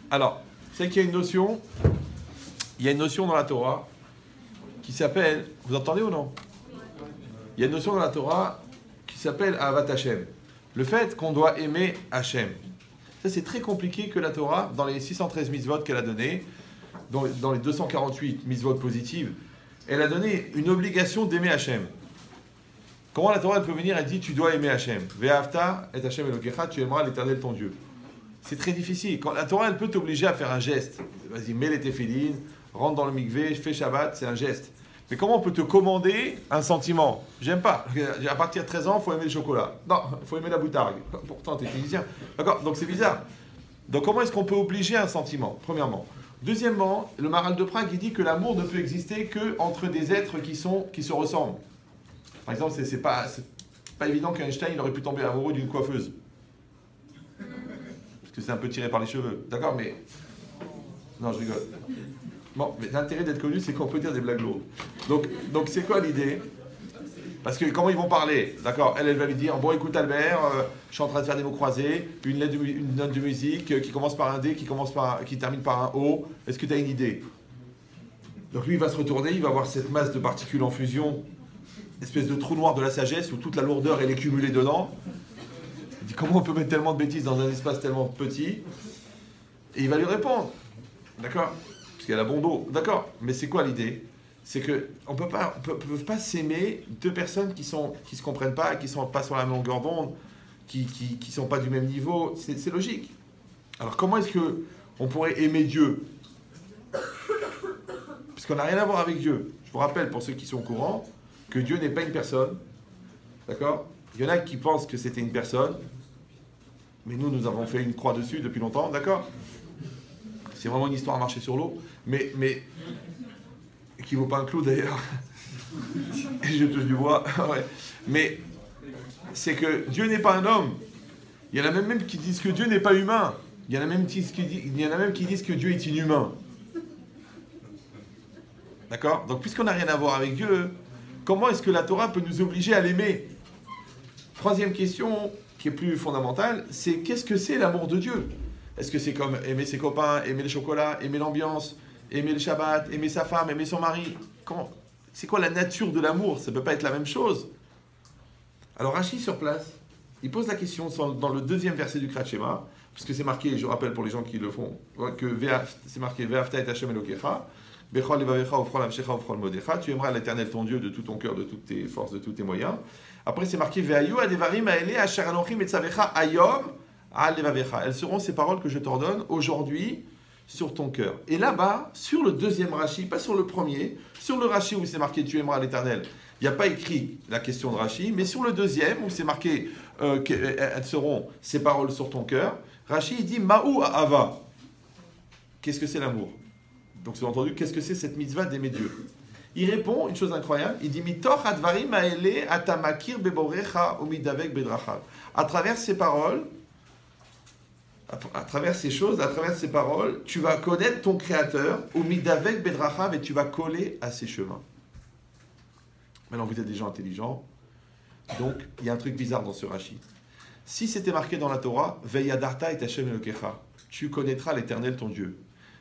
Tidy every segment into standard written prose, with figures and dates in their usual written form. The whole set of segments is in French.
Alors, c'est qu'il y a une notion, dans la Torah qui s'appelle, vous entendez ou non? Il y a une notion dans la Torah qui s'appelle Ahavat Hashem. Le fait qu'on doit aimer Hashem. Ça, c'est très compliqué que la Torah, dans les 613 mitzvot qu'elle a données, dans les 248 mitzvot positives, elle a donné une obligation d'aimer Hashem. Comment la Torah elle peut venir, elle dit tu dois aimer Hashem. Ve'ahavta et Hashem Elokecha, tu aimeras l'Éternel ton Dieu. C'est très difficile. Quand la Torah elle peut t'obliger à faire un geste. Vas-y, mets les téphilines, rentre dans le mikvé, fais Shabbat, c'est un geste. Mais comment on peut te commander un sentiment? J'aime pas. À partir de 13 ans, il faut aimer le chocolat. Non, il faut aimer la boutargue. Pourtant, tu es tunisien. D'accord? Donc c'est bizarre. Donc comment est-ce qu'on peut obliger un sentiment? Premièrement. Deuxièmement, le Maharal de Prague, il dit que l'amour ne peut exister qu'entre des êtres qui se ressemblent. Par exemple, c'est pas évident qu'Einstein il aurait pu tomber amoureux d'une coiffeuse. Parce que c'est un peu tiré par les cheveux. D'accord, mais... Non, je rigole. Bon, mais l'intérêt d'être connu, c'est qu'on peut dire des blagues lourdes. Donc c'est quoi l'idée? Parce que comment ils vont parler? D'accord, elle va lui dire, bon écoute Albert, je suis en train de faire des mots croisés, une note de musique qui commence par un D, qui termine par un O. Est-ce que tu as une idée? Donc lui, il va se retourner, il va voir cette masse de particules en fusion, espèce de trou noir de la sagesse où toute la lourdeur elle est cumulée dedans. Il dit, comment on peut mettre tellement de bêtises dans un espace tellement petit? Et il va lui répondre. D'accord? Parce qu'elle a bon dos. D'accord, mais c'est quoi l'idée? C'est qu'on ne peut pas s'aimer deux personnes qui se comprennent pas, qui ne sont pas sur la même longueur d'onde, qui ne sont pas du même niveau. C'est logique. Alors comment est-ce qu'on pourrait aimer Dieu? Puisqu'on n'a rien à voir avec Dieu. Je vous rappelle, pour ceux qui sont au courant, que Dieu n'est pas une personne. D'accord? Il y en a qui pensent que c'était une personne, mais nous avons fait une croix dessus depuis longtemps. D'accord? C'est vraiment une histoire à marcher sur l'eau. Mais qui vaut pas un clou d'ailleurs. Et je touche du bois. Ouais. Mais c'est que Dieu n'est pas un homme. Il y en a même qui disent que Dieu n'est pas humain. Il y en a même qui disent que Dieu est inhumain. D'accord? Donc puisqu'on n'a rien à voir avec Dieu, comment est-ce que la Torah peut nous obliger à l'aimer? Troisième question, qui est plus fondamentale, c'est qu'est-ce que c'est l'amour de Dieu? Est-ce que c'est comme aimer ses copains, aimer le chocolat, aimer l'ambiance, aimer le Shabbat, aimer sa femme, aimer son mari? C'est quoi la nature de l'amour? Ça ne peut pas être la même chose. Alors Rashi sur place, il pose la question dans le deuxième verset du Kriyat Shema, parce que c'est marqué, je rappelle pour les gens qui le font, que c'est marqué Ve'ahavta et Hashem Elokecha, Bechol levavecha ufrol nafshecha ufrol modecha, tu aimeras l'Éternel ton Dieu de tout ton cœur, de toutes tes forces, de tous tes moyens. Après c'est marqué Ve'ayu adevarim haele asher anochi metzavecha ayom al levavecha. Elles seront ces paroles que je t'ordonne aujourd'hui sur ton cœur. Et là-bas, sur le deuxième Rashi, pas sur le premier, sur le Rashi où c'est marqué tu aimeras l'Éternel, il n'y a pas écrit la question de Rashi, mais sur le deuxième où c'est marqué qu'elles seront ces paroles sur ton cœur, Rashi il dit Ma'u Ava. Qu'est-ce que c'est l'amour? Donc, vous avez entendu, qu'est-ce que c'est cette mitzvah d'aimer Dieu? Il répond une chose incroyable. Il dit Mitoch advarim haele atamakir beborecha umidavek bedrachav. À travers ces paroles, à travers ces choses, à travers ces paroles, tu vas connaître ton Créateur umidavek bedrachav et tu vas coller à ses chemins. Maintenant, vous êtes des gens intelligents. Donc, il y a un truc bizarre dans ce Rashi. Si c'était marqué dans la Torah, Veyadarta et Hashem Elokecha, tu connaîtras l'Éternel ton Dieu.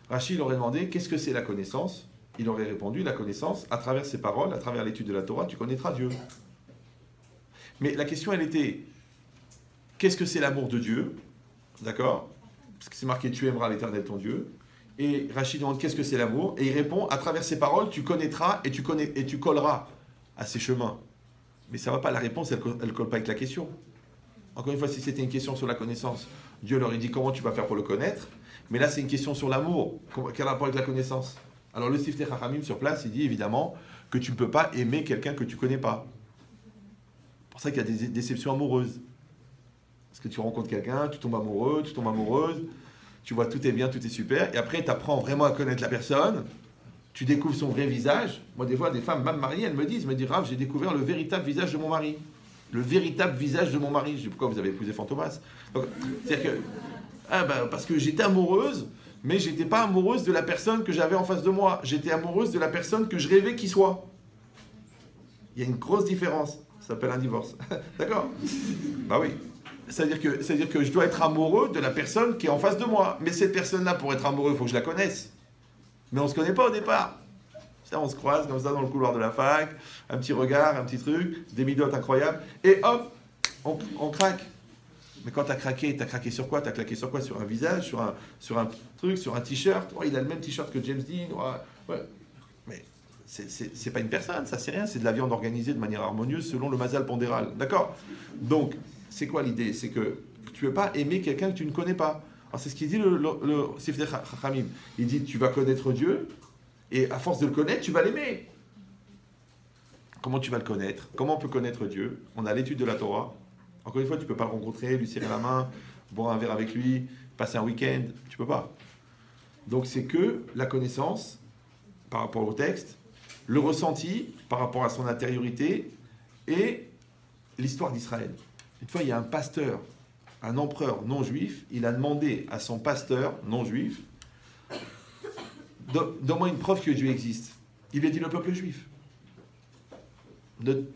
Rashi il aurait demandé qu'est-ce que c'est la connaissance? Il aurait répondu la connaissance, à travers ces paroles, à travers l'étude de la Torah, tu connaîtras Dieu. Mais la question elle était qu'est-ce que c'est l'amour de Dieu? D'accord? Parce que c'est marqué tu aimeras l'Éternel ton Dieu. Et Rashi demande qu'est-ce que c'est l'amour? Et il répond à travers ces paroles, tu connaîtras et tu colleras à ses chemins. Mais ça ne va pas, la réponse elle ne colle pas avec la question. Encore une fois, si c'était une question sur la connaissance, Dieu leur a dit comment tu vas faire pour le connaître. Mais là, c'est une question sur l'amour. Quel rapport avec la connaissance? Alors, le Siftei Chachamim sur place, il dit évidemment que tu ne peux pas aimer quelqu'un que tu ne connais pas. C'est pour ça qu'il y a des déceptions amoureuses. Parce que tu rencontres quelqu'un, tu tombes amoureux, tu tombes amoureuse, tu vois tout est bien, tout est super, et après, tu apprends vraiment à connaître la personne, tu découvres son vrai visage. Moi, des fois, des femmes, même mariées, elles me disent Rav, j'ai découvert le véritable visage de mon mari. Le véritable visage de mon mari. Je dis, pourquoi vous avez épousé Fantomas? C'est-à-dire que parce que j'étais amoureuse, mais j'étais pas amoureuse de la personne que j'avais en face de moi. J'étais amoureuse de la personne que je rêvais qu'il soit. Il y a une grosse différence. Ça s'appelle un divorce. D'accord? Bah oui. C'est-à-dire que je dois être amoureux de la personne qui est en face de moi. Mais cette personne-là, pour être amoureux, il faut que je la connaisse. Mais on ne se connaît pas au départ. Ça, on se croise comme ça dans le couloir de la fac, un petit regard, un petit truc, des midotes incroyables, et hop, on craque. Mais quand tu as craqué sur quoi? Tu as claqué sur quoi? Sur un visage, sur un truc, sur un t-shirt. Oh, il a le même t-shirt que James Dean. Ouais. Mais c'est pas une personne, ça c'est rien, c'est de la viande organisée de manière harmonieuse selon le mazal pondéral. D'accord? Donc, c'est quoi l'idée? C'est que tu ne veux pas aimer quelqu'un que tu ne connais pas. Alors, c'est ce qu'il dit le Sifnei Chachamim. Il dit, tu vas connaître Dieu, et à force de le connaître, tu vas l'aimer. Comment tu vas le connaître? Comment on peut connaître Dieu? On a l'étude de la Torah. Encore une fois, tu ne peux pas le rencontrer, lui serrer la main, boire un verre avec lui, passer un week-end. Tu ne peux pas. Donc c'est que la connaissance par rapport au texte, le ressenti par rapport à son intériorité et l'histoire d'Israël. Une fois, il y a un pasteur, un empereur non juif, il a demandé à son pasteur non juif, donne-moi une preuve que Dieu existe. Il lui a dit le peuple juif.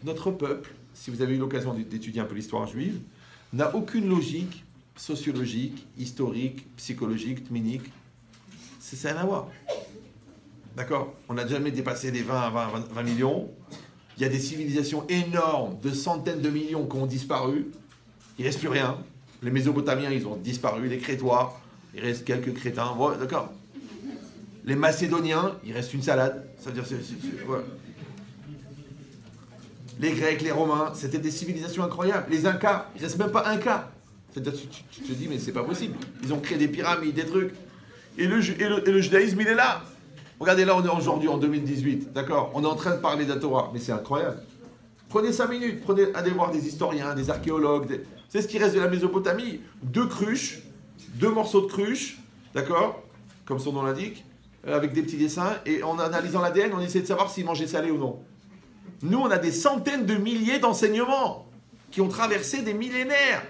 Notre peuple, si vous avez eu l'occasion d'étudier un peu l'histoire juive, n'a aucune logique sociologique, historique, psychologique, tminique. Ça n'a rien à voir. D'accord? On n'a jamais dépassé les 20 millions. Il y a des civilisations énormes, de centaines de millions qui ont disparu. Il ne reste plus rien. Les Mésopotamiens, ils ont disparu. Les Crétois, il reste quelques crétins. Ouais, d'accord. Les Macédoniens, il reste une salade. C'est-à-dire, ouais. Les Grecs, les Romains, c'était des civilisations incroyables. Les Incas, il ne reste même pas un cas. C'est-à-dire, tu te dis, mais c'est pas possible. Ils ont créé des pyramides, des trucs. Et le judaïsme, il est là. Regardez, là, on est aujourd'hui en 2018. D'accord? On est en train de parler de la Torah. Mais c'est incroyable. Prenez 5 minutes. Allez voir des historiens, des archéologues. C'est ce qui reste de la Mésopotamie. 2 cruches, 2 morceaux de cruche. D'accord? Comme son nom l'indique. Avec des petits dessins. Et en analysant l'ADN, on essaie de savoir s'ils mangeaient salé ou non. Nous, on a des centaines de milliers d'enseignements qui ont traversé des millénaires.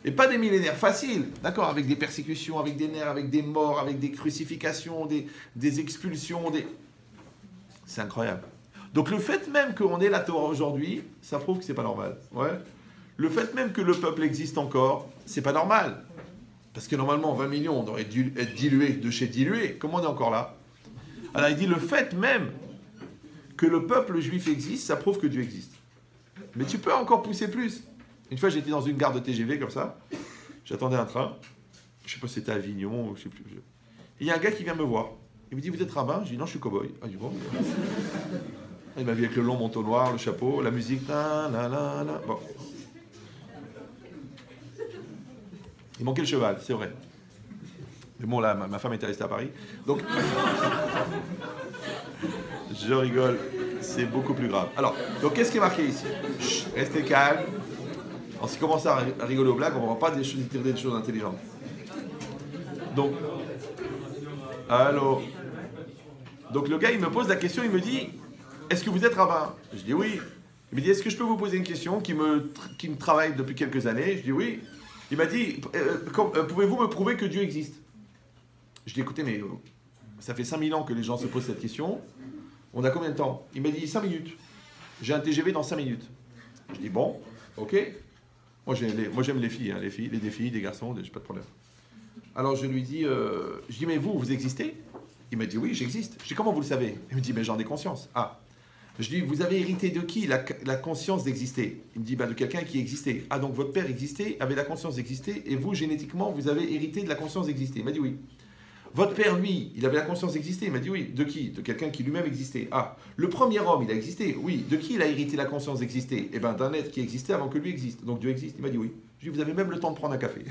Et pas des millénaires faciles, d'accord, avec des persécutions, avec des nerfs, avec des morts, avec des crucifications, des expulsions, C'est incroyable. Donc le fait même qu'on ait la Torah aujourd'hui, ça prouve que c'est pas normal. Ouais. Le fait même que le peuple existe encore, c'est pas normal. Parce que normalement, 20 millions, on aurait dû être dilué de chez dilué. Comment on est encore là? Alors il dit, le fait même que le peuple juif existe, ça prouve que Dieu existe. Mais tu peux encore pousser plus. Une fois, j'étais dans une gare de TGV comme ça. J'attendais un train. Je ne sais pas si c'était à Avignon, je ne sais plus. Il y a un gars qui vient me voir. Il me dit, vous êtes rabbin? Je dis, non, je suis cow-boy. Ah, bon. Il m'a vu avec le long manteau noir, le chapeau, la musique. Bon. Il manquait le cheval, c'est vrai. Mais bon, là, ma femme était restée à Paris. Donc, je rigole, c'est beaucoup plus grave. Alors, donc qu'est-ce qui est marqué ici? Chut, restez calme. Alors, si on commence à rigoler aux blagues, on ne va pas tirer des choses intelligentes. Donc, allô? Donc le gars, il me pose la question, il me dit, est-ce que vous êtes rabbin? Je dis oui. Il me dit, est-ce que je peux vous poser une question qui me travaille depuis quelques années? Je dis oui. Il m'a dit, pouvez-vous me prouver que Dieu existe? Je dis, écoutez, mais ça fait 5000 ans que les gens se posent cette question. On a combien de temps? Il m'a dit 5 minutes. J'ai un TGV dans 5 minutes. Je dis, bon, ok. Moi j'aime les filles, des filles, des garçons, j'ai pas de problème. Alors je lui dis, mais vous existez? Il m'a dit, oui, j'existe. Je dis, comment vous le savez? Il me dit, mais j'en ai conscience. Ah. Je dis, vous avez hérité de qui la conscience d'exister? Il me dit, de quelqu'un qui existait. Ah, donc votre père existait, avait la conscience d'exister, et vous, génétiquement, vous avez hérité de la conscience d'exister. Il m'a dit, oui. Votre père, lui, il avait la conscience d'exister? Il m'a dit, oui. De qui? De quelqu'un qui lui-même existait. Ah, le premier homme, il a existé? Oui. De qui il a hérité la conscience d'exister? Eh bien, d'un être qui existait avant que lui existe. Donc Dieu existe. Il m'a dit, oui. Je lui ai dit, vous avez même le temps de prendre un café.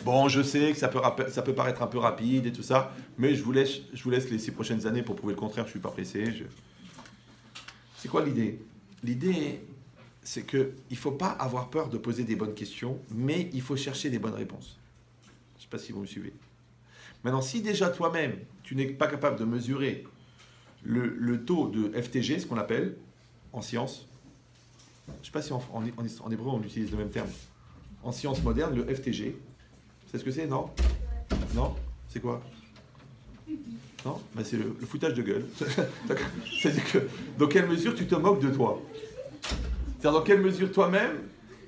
Bon, je sais que ça peut paraître un peu rapide et tout ça, mais je vous laisse les 6 prochaines années pour prouver le contraire, je ne suis pas pressé. C'est quoi l'idée? L'idée, c'est qu'il ne faut pas avoir peur de poser des bonnes questions, mais il faut chercher des bonnes réponses. Je ne sais pas si vous me suivez. Maintenant, si déjà toi-même, tu n'es pas capable de mesurer le taux de FTG, ce qu'on appelle, en sciences, je ne sais pas si en hébreu on utilise le même terme, en sciences modernes, le FTG, c'est ce que c'est? Non? Non? C'est quoi? Non? C'est le foutage de gueule. C'est-à-dire que, dans quelle mesure tu te moques de toi? C'est-à-dire dans quelle mesure toi-même,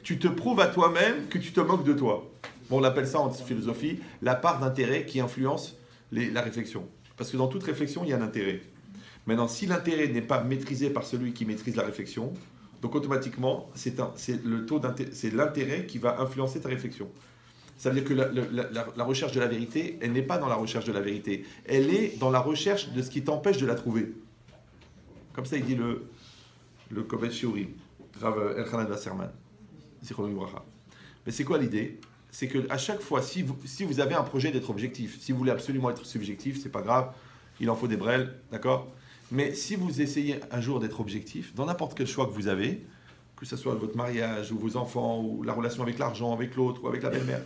tu te prouves à toi-même que tu te moques de toi. Bon, on appelle ça en philosophie la part d'intérêt qui influence la réflexion. Parce que dans toute réflexion, il y a un intérêt. Maintenant, si l'intérêt n'est pas maîtrisé par celui qui maîtrise la réflexion, donc automatiquement, c'est l'intérêt qui va influencer ta réflexion. Ça veut dire que la recherche de la vérité, elle n'est pas dans la recherche de la vérité. Elle est dans la recherche de ce qui t'empêche de la trouver. Comme ça, il dit le Kovetz Shiurim, Rav Elchanan Wasserman. Mais c'est quoi l'idée? C'est qu'à chaque fois, si vous avez un projet d'être objectif, si vous voulez absolument être subjectif, c'est pas grave, il en faut des brels, d'accord? Mais si vous essayez un jour d'être objectif, dans n'importe quel choix que vous avez, que ce soit votre mariage, ou vos enfants, ou la relation avec l'argent, avec l'autre, ou avec la belle-mère,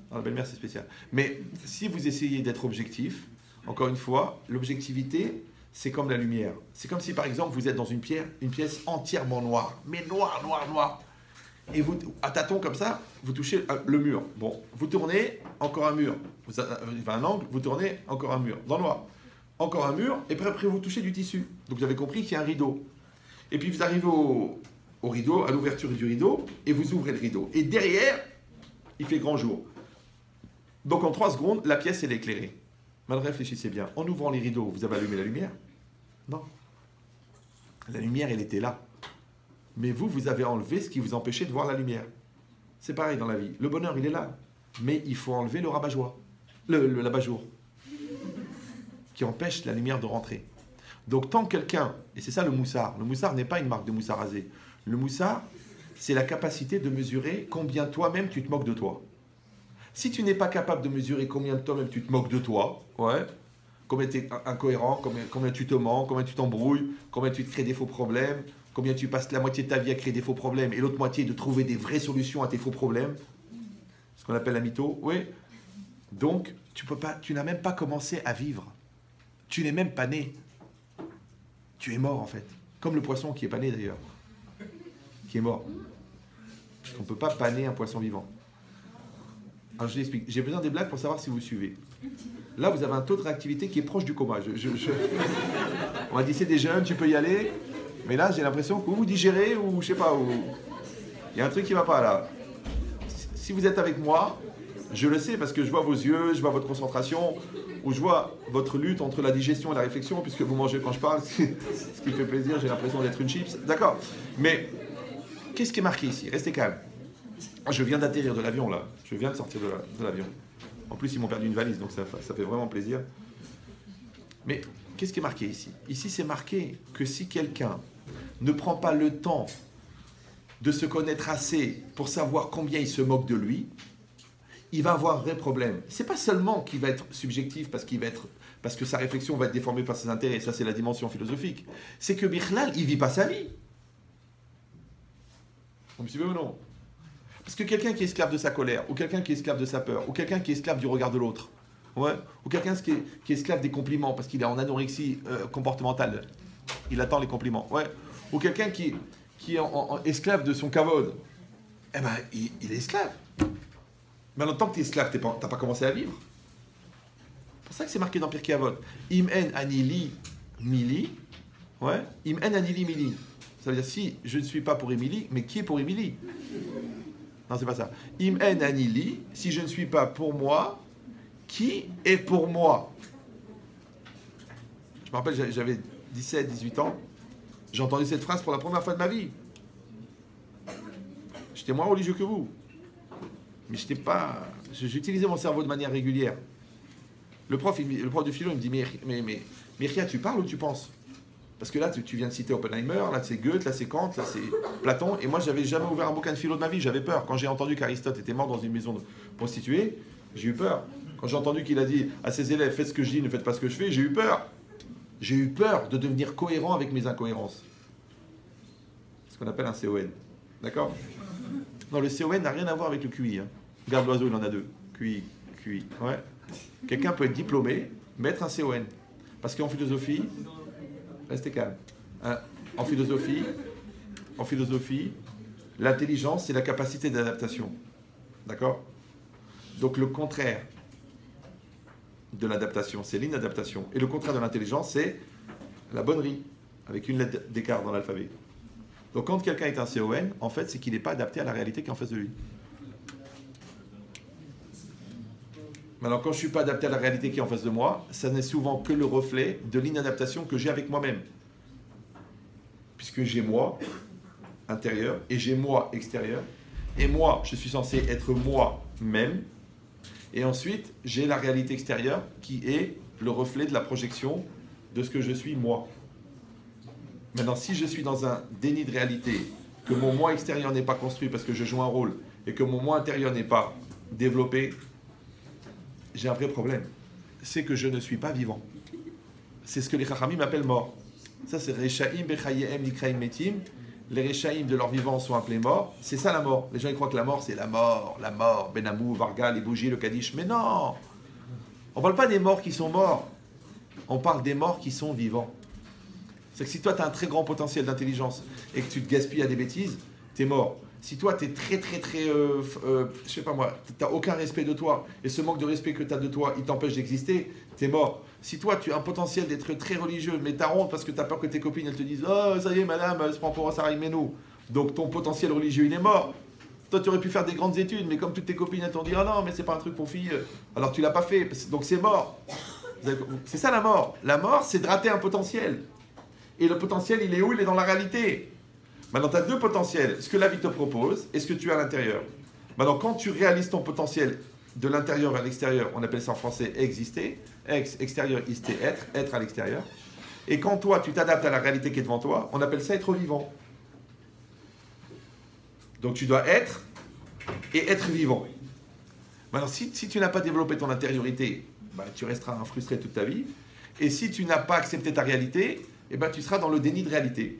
non, la belle-mère c'est spécial. Mais si vous essayez d'être objectif, encore une fois, l'objectivité, c'est comme la lumière. C'est comme si par exemple vous êtes dans une pièce entièrement noire, mais noire. Et vous, à tâtons comme ça, vous touchez le mur. Bon, vous tournez, encore un mur. Vous avez un angle, vous tournez, encore un mur. Dans le noir. Encore un mur, et puis après vous touchez du tissu. Donc vous avez compris qu'il y a un rideau. Et puis vous arrivez au rideau, à l'ouverture du rideau, et vous ouvrez le rideau. Et derrière, il fait grand jour. Donc en 3 secondes, la pièce elle est éclairée. Maintenant réfléchissez bien. En ouvrant les rideaux, vous avez allumé la lumière? Non. La lumière, elle était là. Mais vous avez enlevé ce qui vous empêchait de voir la lumière. C'est pareil dans la vie. Le bonheur, il est là. Mais il faut enlever le rabat-joie. L'abat-jour. Qui empêche la lumière de rentrer. Donc tant que quelqu'un, et c'est ça le moussard n'est pas une marque de moussard rasé. Le moussard, c'est la capacité de mesurer combien toi-même tu te moques de toi. Si tu n'es pas capable de mesurer combien de toi-même tu te moques de toi, ouais, combien tu es incohérent, combien tu te mens, combien tu t'embrouilles, combien tu te crées des faux problèmes, combien tu passes la moitié de ta vie à créer des faux problèmes et l'autre moitié de trouver des vraies solutions à tes faux problèmes, ce qu'on appelle la mytho, oui. Donc, tu n'as même pas commencé à vivre. Tu n'es même pas né. Tu es mort en fait. Comme le poisson qui est pas né d'ailleurs. Qui est mort. On ne peut pas paner un poisson vivant. Alors je l'explique. J'ai besoin des blagues pour savoir si vous suivez. Là, vous avez un taux de réactivité qui est proche du coma. On m'a dit c'est des jeunes, tu peux y aller. Mais là, j'ai l'impression que vous digérez ou je sais pas où. Il y a un truc qui ne va pas là. Si vous êtes avec moi, je le sais parce que je vois vos yeux, je vois votre concentration, ou je vois votre lutte entre la digestion et la réflexion, puisque vous mangez quand je parle, ce qui me fait plaisir, j'ai l'impression d'être une chips. D'accord. Mais qu'est-ce qui est marqué ici? Restez calme. Je viens d'atterrir de l'avion là. Je viens de sortir de l'avion. En plus, ils m'ont perdu une valise, donc ça fait vraiment plaisir. Mais qu'est-ce qui est marqué ici? Ici, c'est marqué que si quelqu'un ne prend pas le temps de se connaître assez pour savoir combien il se moque de lui, il va avoir un vrai problème. C'est pas seulement qu'il va être subjectif parce que sa réflexion va être déformée par ses intérêts, ça c'est la dimension philosophique. C'est que Bichlal, il vit pas sa vie. Vous me suivez ou non? Parce que quelqu'un qui est esclave de sa colère, ou quelqu'un qui est esclave de sa peur, ou quelqu'un qui est esclave du regard de l'autre, ouais, ou quelqu'un qui est esclave des compliments parce qu'il est en anorexie comportementale, il attend les compliments, ouais, ou quelqu'un qui est en esclave de son kavod, eh ben il est esclave. Mais en tant que tu es esclave, tu n'as pas commencé à vivre. C'est pour ça que c'est marqué dans Pirkei Avot. Im en anili mili. Ouais. Im en anili mili. Ça veut dire si je ne suis pas pour Émilie, mais qui est pour Émilie? Non, c'est pas ça. Im en anili, si je ne suis pas pour moi, qui est pour moi? Je me rappelle, j'avais 17, 18 ans. J'ai entendu cette phrase pour la première fois de ma vie. J'étais moins religieux que vous. Mais j'utilisais mon cerveau de manière régulière. Le prof de philo, il me dit mais Ria, tu parles ou tu penses? Parce que là, tu viens de citer Oppenheimer, là c'est Goethe, là c'est Kant, là c'est Platon. Et moi, j'avais jamais ouvert un bouquin de philo de ma vie, j'avais peur. Quand j'ai entendu qu'Aristote était mort dans une maison de prostituées, j'ai eu peur. Quand j'ai entendu qu'il a dit à ses élèves, faites ce que je dis, ne faites pas ce que je fais, j'ai eu peur. J'ai eu peur de devenir cohérent avec mes incohérences. Ce qu'on appelle un CON. D'accord? Non, le CON n'a rien à voir avec le QI. Hein. Regarde l'oiseau, il en a 2. QI. Ouais. Quelqu'un peut être diplômé, mais être un CON. Parce qu'en philosophie, restez calme. Hein, en philosophie, l'intelligence, c'est la capacité d'adaptation. D'accord? Donc le contraire de l'adaptation, c'est l'inadaptation. Et le contraire de l'intelligence, c'est la bonnerie, avec une lettre d'écart dans l'alphabet. Donc quand quelqu'un est un CON, en fait, c'est qu'il n'est pas adapté à la réalité qui est en face de lui. Maintenant, quand je ne suis pas adapté à la réalité qui est en face de moi, ça n'est souvent que le reflet de l'inadaptation que j'ai avec moi-même. Puisque j'ai moi, intérieur, et j'ai moi, extérieur. Et moi, je suis censé être moi-même. Et ensuite, j'ai la réalité extérieure qui est le reflet de la projection de ce que je suis moi. Maintenant, si je suis dans un déni de réalité, que mon moi extérieur n'est pas construit parce que je joue un rôle, et que mon moi intérieur n'est pas développé, j'ai un vrai problème. C'est que je ne suis pas vivant. C'est ce que les Chachamim appellent mort. Ça, c'est Rechaim Bechayehem Nikraim Metim. Les Rechaim de leur vivant sont appelés morts. C'est ça la mort. Les gens ils croient que la mort, c'est la mort, Benamou, Varga, les bougies, le Kaddish. Mais non! On ne parle pas des morts qui sont morts. On parle des morts qui sont vivants. C'est que si toi, tu as un très grand potentiel d'intelligence et que tu te gaspilles à des bêtises, tu es mort. Si toi, tu es très, je sais pas moi, tu n'as aucun respect de toi, et ce manque de respect que tu as de toi, il t'empêche d'exister, tu es mort. Si toi, tu as un potentiel d'être très religieux, mais tu as honte parce que tu as peur que tes copines elles te disent « Oh, ça y est, madame, elle se prend pour un Sarah Menou ». Donc ton potentiel religieux, il est mort. Toi, tu aurais pu faire des grandes études, mais comme toutes tes copines elles t'ont dit « Ah non, mais c'est pas un truc pour filles », alors tu l'as pas fait, donc c'est mort. C'est ça la mort. La mort, c'est de rater un potentiel. Et le potentiel, il est où? Il est dans la réalité. Maintenant, tu as deux potentiels, ce que la vie te propose et ce que tu as à l'intérieur. Maintenant, quand tu réalises ton potentiel de l'intérieur vers l'extérieur, on appelle ça en français exister. Ex, extérieur, ister, être à l'extérieur. Et quand toi, tu t'adaptes à la réalité qui est devant toi, on appelle ça être vivant. Donc tu dois être et être vivant. Maintenant, si tu n'as pas développé ton intériorité, tu resteras frustré toute ta vie. Et si tu n'as pas accepté ta réalité, tu seras dans le déni de réalité.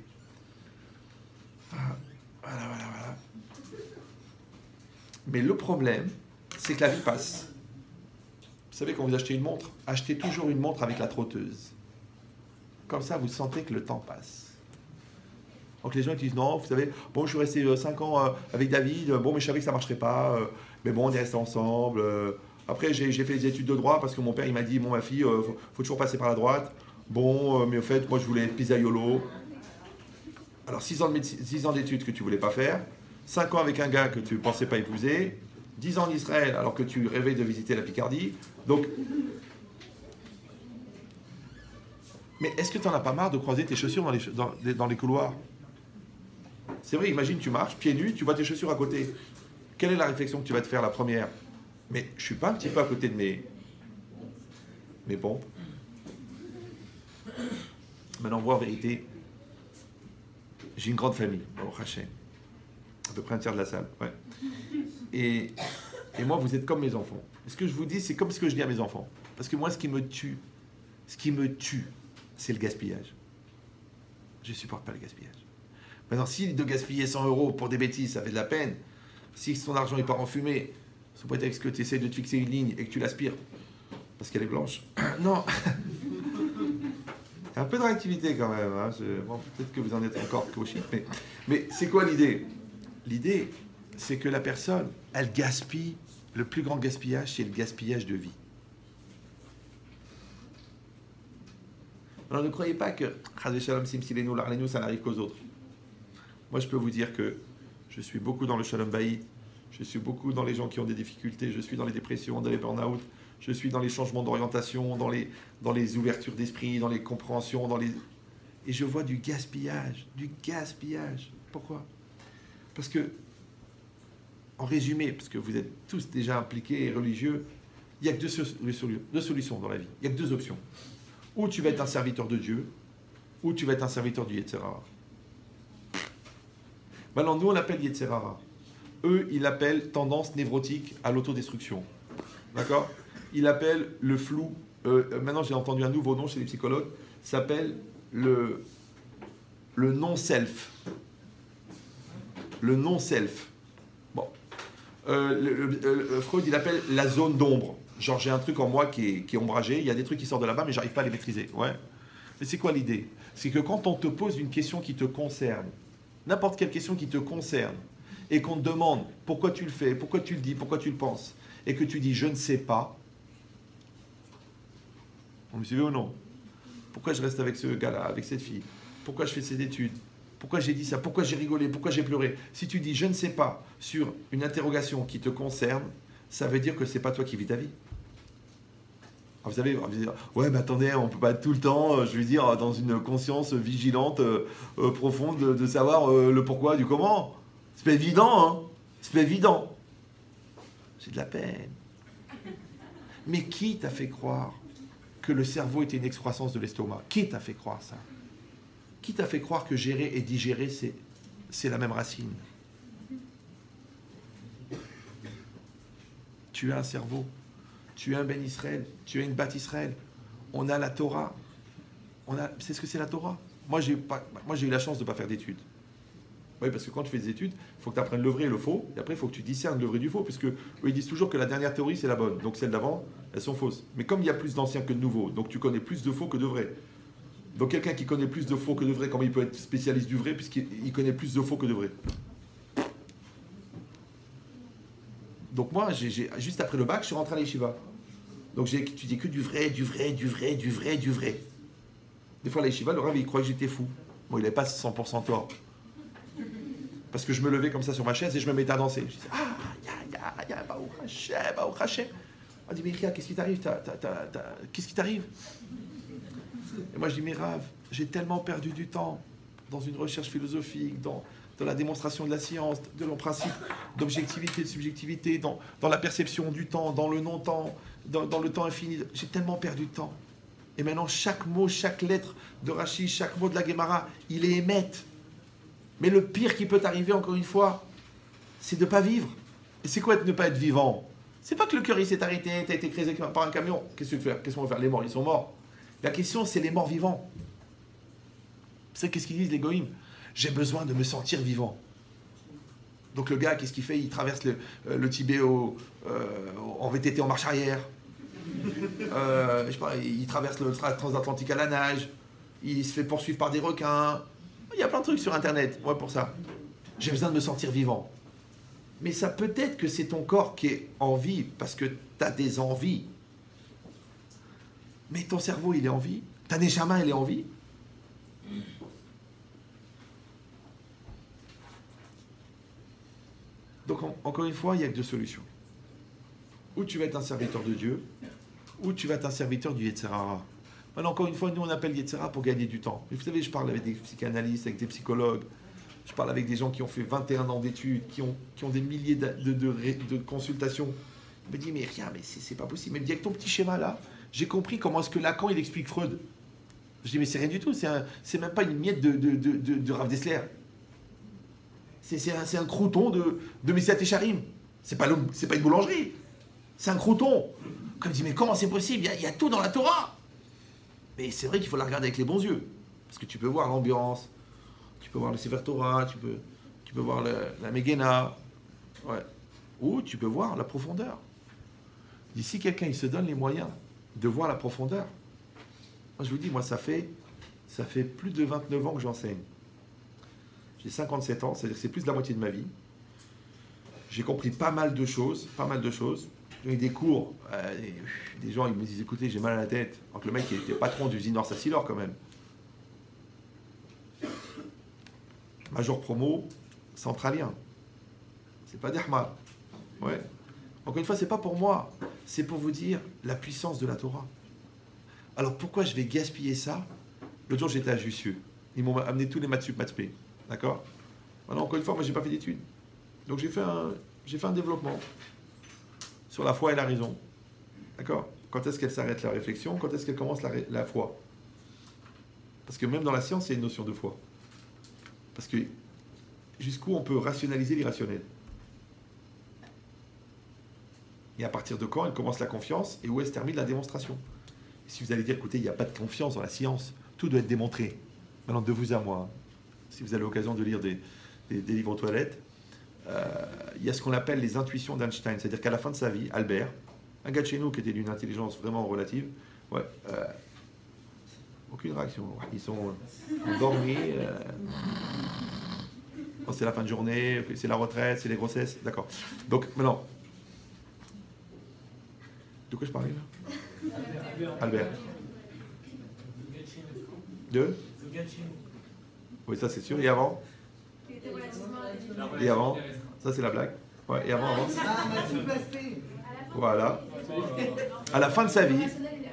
Voilà. Mais le problème, c'est que la vie passe. Vous savez, quand vous achetez une montre, achetez toujours une montre avec la trotteuse. Comme ça, vous sentez que le temps passe. Donc les gens disent non, vous savez, bon, je suis resté 5 ans avec David, bon, mais je savais que ça ne marcherait pas, mais bon, on est restés ensemble. Après, j'ai fait des études de droit parce que mon père, il m'a dit, bon, ma fille, faut toujours passer par la droite. Bon, mais au fait, moi, je voulais être pizzaiolo. Alors, 6 ans d'études que tu ne voulais pas faire, 5 ans avec un gars que tu ne pensais pas épouser, 10 ans en Israël alors que tu rêvais de visiter la Picardie. Donc, mais est-ce que tu n'en as pas marre de croiser tes chaussures dans les couloirs? C'est vrai, imagine, tu marches, pieds nus, tu vois tes chaussures à côté. Quelle est la réflexion que tu vas te faire, la première? Mais je ne suis pas un petit peu à côté de mes pompes. Maintenant, on voit en vérité, j'ai une grande famille, au Hachem, à peu près un tiers de la salle. Ouais. Et moi, vous êtes comme mes enfants. Et ce que je vous dis, c'est comme ce que je dis à mes enfants. Parce que moi, ce qui me tue, c'est le gaspillage. Je ne supporte pas le gaspillage. Maintenant, si de gaspiller 100 € pour des bêtises, ça fait de la peine, si son argent part en fumée, sous prétexte que tu essaies de te fixer une ligne et que tu l'aspires, parce qu'elle est blanche, non. Il y a un peu de réactivité quand même. Hein. Bon, peut-être que vous en êtes encore qu'au chiffre, mais c'est quoi l'idée? L'idée, c'est que la personne, elle gaspille. Le plus grand gaspillage, c'est le gaspillage de vie. Alors ne croyez pas que ça n'arrive qu'aux autres. Moi, je peux vous dire que je suis beaucoup dans le Shalom Bayit, je suis beaucoup dans les gens qui ont des difficultés, je suis dans les dépressions, dans les burn-out, je suis dans les changements d'orientation, dans les ouvertures d'esprit, dans les compréhensions, et je vois du gaspillage. Pourquoi? Parce que, en résumé, parce que vous êtes tous déjà impliqués et religieux, il n'y a que deux solutions dans la vie. Il n'y a que deux options. Ou tu vas être un serviteur de Dieu, ou tu vas être un serviteur du Yetzer Hara. Maintenant, nous, on l'appelle Yetzer Hara. Eux, ils l'appellent tendance névrotique à l'autodestruction. D'accord? Ils l'appellent le flou. Maintenant, j'ai entendu un nouveau nom chez les psychologues. Ça s'appelle le non-self. Le non-self. Bon. Freud, il appelle la zone d'ombre. Genre, j'ai un truc en moi qui est ombragé. Il y a des trucs qui sortent de là-bas, mais j'arrive pas à les maîtriser. Ouais. Mais c'est quoi l'idée? C'est que quand on te pose une question qui te concerne, n'importe quelle question qui te concerne, et qu'on te demande pourquoi tu le fais, pourquoi tu le dis, pourquoi tu le penses, et que tu dis je ne sais pas, vous me suivez ou non? Pourquoi je reste avec ce gars-là, avec cette fille? Pourquoi je fais ces études? pourquoi j'ai dit ça, pourquoi j'ai rigolé, pourquoi j'ai pleuré. Si tu dis je ne sais pas sur une interrogation qui te concerne, ça veut dire que c'est pas toi qui vis ta vie. Alors vous savez, on va dire, ouais, mais attendez, on peut pas être tout le temps, je veux dire, dans une conscience vigilante, profonde, de savoir le pourquoi du comment. C'est pas évident, hein. C'est pas évident. J'ai de la peine. Mais qui t'a fait croire que le cerveau était une excroissance de l'estomac? Qui t'a fait croire ça? Qui t'a fait croire que gérer et digérer, c'est la même racine? Tu as un cerveau, tu as un Ben Israël, tu as une Bat Israël. On a la Torah. C'est ce que c'est la Torah. Moi, j'ai eu la chance de ne pas faire d'études. Oui, parce que quand tu fais des études, il faut que tu apprennes le vrai et le faux, et après, il faut que tu discernes le vrai du faux, puisque eux, ils disent toujours que la dernière théorie, c'est la bonne. Donc celles d'avant, elles sont fausses. Mais comme il y a plus d'anciens que de nouveaux, donc tu connais plus de faux que de vrais. Donc quelqu'un qui connaît plus de faux que de vrai, comment il peut être spécialiste du vrai, puisqu'il connaît plus de faux que de vrai? Donc moi, juste après le bac, je suis rentré à l'Yeshiva. Donc j'ai étudié que du vrai, du vrai, du vrai, du vrai, du vrai. Des fois, à l'Yeshiva, le Rav, il croyait que j'étais fou. Bon, il n'avait pas 100% tort. Parce que je me levais comme ça sur ma chaise et je me mettais à danser. Je disais, Baruch Hashem, Baruch Hashem. On dit, mais Ria, qu'est-ce qui t'arrive? Qu'est-ce qui t'arrive? Et moi, je dis, mais Rav, j'ai tellement perdu du temps dans une recherche philosophique, dans la démonstration de la science, de leur principe d'objectivité, de subjectivité, dans la perception du temps, dans le non-temps, dans le temps infini. J'ai tellement perdu de temps. Et maintenant, chaque mot, chaque lettre de Rashi, chaque mot de la Gemara, il est émette. Mais le pire qui peut t'arriver, encore une fois, c'est de ne pas vivre. Et c'est quoi de ne pas être vivant? C'est pas que le cœur il s'est arrêté, tu as été écrasé par un camion. Qu'est-ce que tu veux faire? Qu'est-ce qu'on va faire? Les morts, ils sont morts. La question, c'est les morts vivants. C'est qu'est-ce qu'ils disent les goïms? J'ai besoin de me sentir vivant. Donc le gars, qu'est-ce qu'il fait? Il traverse le Tibet en VTT en marche arrière. Je sais pas, il traverse le transatlantique à la nage. Il se fait poursuivre par des requins. Il y a plein de trucs sur Internet, moi pour ça. J'ai besoin de me sentir vivant. Mais ça peut être que c'est ton corps qui est en vie, parce que tu as des envies. Mais ton cerveau, il est en vie. Ta neshama, elle est en vie. Donc, encore une fois, il n'y a que deux solutions. Ou tu vas être un serviteur de Dieu, ou tu vas être un serviteur du Yetzer Hara. Maintenant, encore une fois, nous, on appelle Yetzer Hara pour gagner du temps. Mais vous savez, je parle avec des psychanalystes, avec des psychologues, je parle avec des gens qui ont fait 21 ans d'études, qui ont des milliers de consultations. Il me dit, mais rien, mais c'est pas possible. Mais il me dit, avec ton petit schéma là, j'ai compris comment est-ce que Lacan, il explique Freud. Je dis, mais c'est rien du tout, c'est même pas une miette de Rav Dessler. C'est un crouton de Messiat Echarim. C'est pas une boulangerie. C'est un crouton. Comme il dit, mais comment c'est possible? Il y a tout dans la Torah. Mais c'est vrai qu'il faut la regarder avec les bons yeux. Parce que tu peux voir l'ambiance, tu peux voir le Sefer Torah, tu peux voir la Megena, ouais. Ou tu peux voir la profondeur. D'ici quelqu'un il se donne les moyens de voir la profondeur. Moi je vous dis, moi ça fait plus de 29 ans que j'enseigne. J'ai 57 ans, c'est-à-dire que c'est plus de la moitié de ma vie. J'ai compris pas mal de choses. J'ai eu des cours, des gens ils me disent, écoutez, j'ai mal à la tête. Alors que le mec il était patron d'usine Orsa-Silor quand même. Major promo, centralien. C'est pas d'Ahmad. Ouais. Encore une fois, c'est pas pour moi. C'est pour vous dire la puissance de la Torah. Alors pourquoi je vais gaspiller ça? L'autre jour, j'étais à Jussieu. Ils m'ont amené tous les maths P. D'accord? Maintenant, encore une fois, moi, j'ai pas fait d'études. Donc j'ai fait un développement sur la foi et la raison. D'accord? Quand est-ce qu'elle s'arrête la réflexion? Quand est-ce qu'elle commence la foi? Parce que même dans la science, il y a une notion de foi. Parce que jusqu'où on peut rationaliser l'irrationnel? Et à partir de quand elle commence la confiance et où elle se termine la démonstration? Et si vous allez dire, écoutez, il n'y a pas de confiance dans la science, tout doit être démontré. Maintenant, de vous à moi, si vous avez l'occasion de lire des livres aux toilettes, il y a ce qu'on appelle les intuitions d'Einstein. C'est-à-dire qu'à la fin de sa vie, Albert, un gars de chez nous qui était d'une intelligence vraiment relative, aucune réaction. Ils sont endormis. C'est la fin de journée, c'est la retraite, c'est les grossesses. D'accord. Donc, maintenant. De quoi je parlais là? Albert. De Oui, ça c'est sûr. Et avant? Et avant? Ça c'est la blague. Ouais, et avant? Voilà. À la fin de sa vie,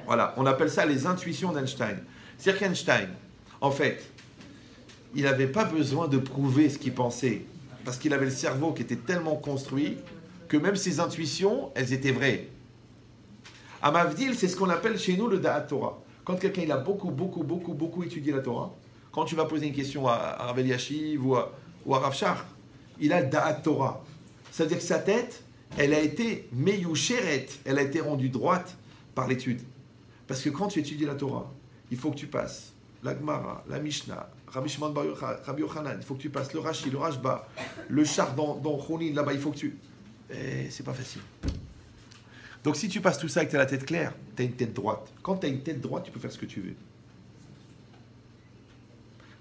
voilà, on appelle ça les intuitions d'Einstein. C'est-à-dire qu'Einstein, en fait, il n'avait pas besoin de prouver ce qu'il pensait, parce qu'il avait le cerveau qui était tellement construit que même ses intuitions, elles étaient vraies. À Mavdil, c'est ce qu'on appelle chez nous le Da'at Torah. Quand quelqu'un il a beaucoup étudié la Torah, quand tu vas poser une question à Rav Eliashiv ou à Rav Shach, il a le Da'at Torah. C'est-à-dire que sa tête, elle a été meyusheret, elle a été rendue droite par l'étude. Parce que quand tu étudies la Torah, il faut que tu passes la Gemara, la Mishnah, Rabbi Shimon Bar Yochai, Rabbi Yochanan, il faut que tu passes le Rashi, le Rashba, le Char dans Chonin, là-bas, il faut que tu... Et c'est pas facile. Donc si tu passes tout ça avec la tête claire, tu as une tête droite. Quand tu as une tête droite, tu peux faire ce que tu veux.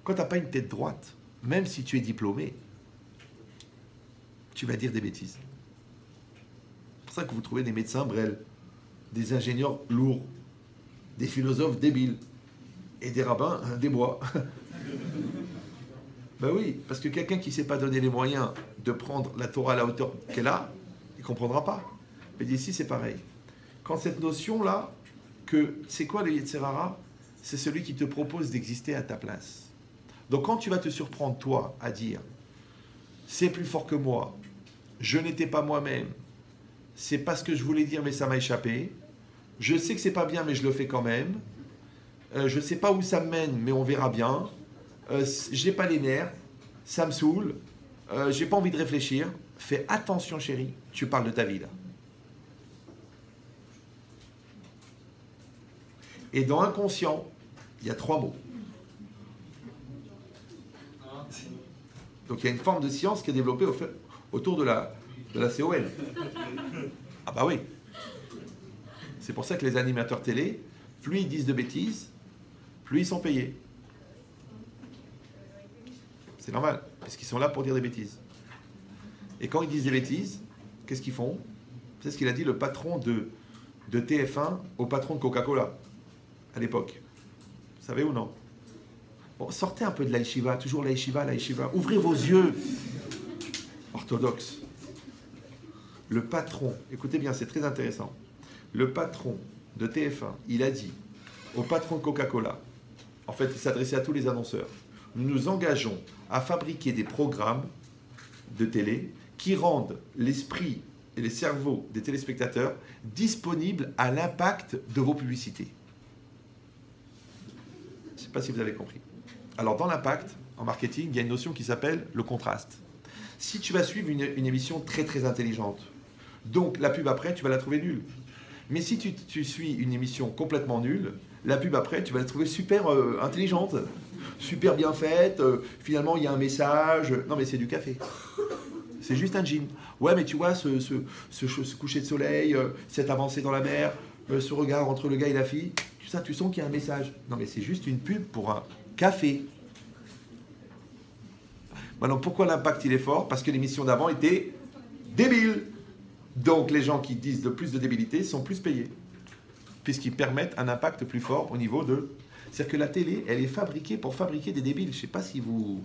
Quand tu n'as pas une tête droite, même si tu es diplômé, tu vas dire des bêtises. C'est pour ça que vous trouvez des médecins brels, des ingénieurs lourds, des philosophes débiles et des rabbins des bois. Ben oui, parce que quelqu'un qui ne s'est pas donné les moyens de prendre la Torah à la hauteur qu'elle a, il ne comprendra pas. Mais d'ici, c'est pareil. Quand cette notion-là, que c'est quoi le Yetzer Hara? C'est celui qui te propose d'exister à ta place. Donc quand tu vas te surprendre, toi, à dire « c'est plus fort que moi, je n'étais pas moi-même, c'est pas ce que je voulais dire mais ça m'a échappé, je sais que c'est pas bien mais je le fais quand même, je sais pas où ça me mène mais on verra bien, j'ai pas les nerfs, ça me saoule, j'ai pas envie de réfléchir », fais attention chérie, tu parles de ta vie là. Et dans inconscient, il y a 3 mots. Donc il y a une forme de science qui est développée autour de la COL. Ah bah oui. C'est pour ça que les animateurs télé, plus ils disent de bêtises, plus ils sont payés. C'est normal, parce qu'ils sont là pour dire des bêtises. Et quand ils disent des bêtises, qu'est-ce qu'ils font? C'est ce qu'il a dit le patron de TF1 au patron de Coca-Cola, à l'époque. Vous savez ou non? Bon, sortez un peu de la yeshiva, toujours la yeshiva. Ouvrez vos yeux. Orthodoxe. Le patron, écoutez bien, c'est très intéressant. Le patron de TF1, il a dit au patron de Coca-Cola, en fait, il s'adressait à tous les annonceurs, nous nous engageons à fabriquer des programmes de télé qui rendent l'esprit et les cerveaux des téléspectateurs disponibles à l'impact de vos publicités. Je ne sais pas si vous avez compris. Alors, dans l'impact, en marketing, il y a une notion qui s'appelle le contraste. Si tu vas suivre une émission très très intelligente, donc la pub après, tu vas la trouver nulle. Mais si tu suis une émission complètement nulle, la pub après, tu vas la trouver super intelligente, super bien faite, finalement il y a un message. Non mais c'est du café. C'est juste un jean. Ouais mais tu vois, ce coucher de soleil, cette avancée dans la mer, ce regard entre le gars et la fille, tout ça, tu sens qu'il y a un message. Non mais c'est juste une pub pour un café. Maintenant, pourquoi l'impact il est fort? Parce que l'émission d'avant était débile. Donc les gens qui disent de plus de débilité sont plus payés, puisqu'ils permettent un impact plus fort au niveau de... C'est-à-dire que la télé, elle est fabriquée pour fabriquer des débiles. Je ne sais pas si vous...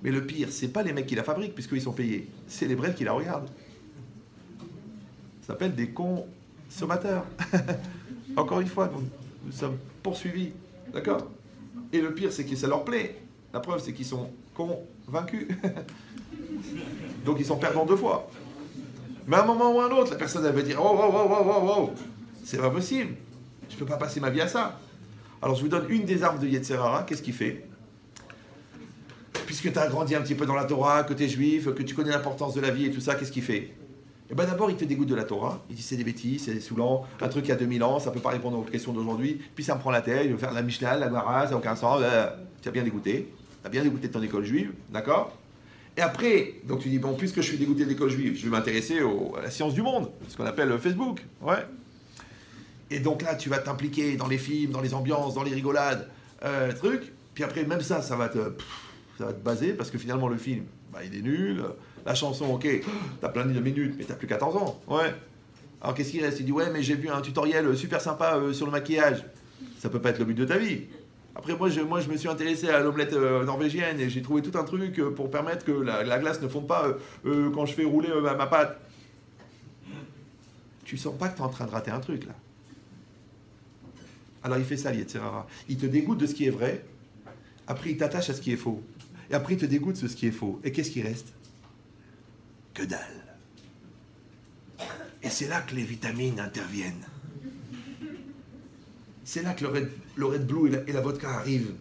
Mais le pire, c'est pas les mecs qui la fabriquent, puisqu'ils sont payés. C'est les brels qui la regardent. Ça s'appelle des consommateurs. Encore une fois, nous sommes poursuivis. D'accord? Et le pire, c'est que ça leur plaît. La preuve, c'est qu'ils sont convaincus. Donc ils sont perdants 2 fois. Mais à un moment ou à un autre, la personne elle va dire oh, c'est pas possible. Je peux pas passer ma vie à ça. Alors je vous donne une des armes de Yetzer Hara. Qu'est-ce qu'il fait? Puisque tu as grandi un petit peu dans la Torah, que tu es juif, que tu connais l'importance de la vie et tout ça, qu'est-ce qu'il fait? Eh bien d'abord, il te dégoûte de la Torah. Il dit c'est des bêtises, c'est saoulant, un truc il y a 2000 ans, ça peut pas répondre aux questions d'aujourd'hui. Puis ça me prend la tête, je vais faire la Mishnah, la Gemara, ça n'a aucun sens. Tu as bien dégoûté. Tu as bien dégoûté de ton école juive, d'accord? Et après, donc tu dis, bon, puisque je suis dégoûté de l'école juive, je vais m'intéresser à la science du monde, ce qu'on appelle Facebook. Ouais. Et donc là, tu vas t'impliquer dans les films, dans les ambiances, dans les rigolades, trucs. Puis après, même ça va te baser, parce que finalement, le film, bah, il est nul. La chanson, ok, t'as plein de minutes, mais t'as plus 14 ans. Ouais. Alors qu'est-ce qu'il reste? Il dit, ouais, mais j'ai vu un tutoriel super sympa sur le maquillage. Ça peut pas être le but de ta vie. Après, moi, je me suis intéressé à l'omelette norvégienne et j'ai trouvé tout un truc pour permettre que la glace ne fonde pas quand je fais rouler ma pâte. Tu sens pas que tu es en train de rater un truc, là. Alors, il fait ça, l'Yetzirara. Il te dégoûte de ce qui est vrai, après, il t'attache à ce qui est faux. Et après, il te dégoûte de ce qui est faux. Et qu'est-ce qui reste? Que dalle. Et c'est là que les vitamines interviennent. C'est là que le Red Blue et la vodka arrivent.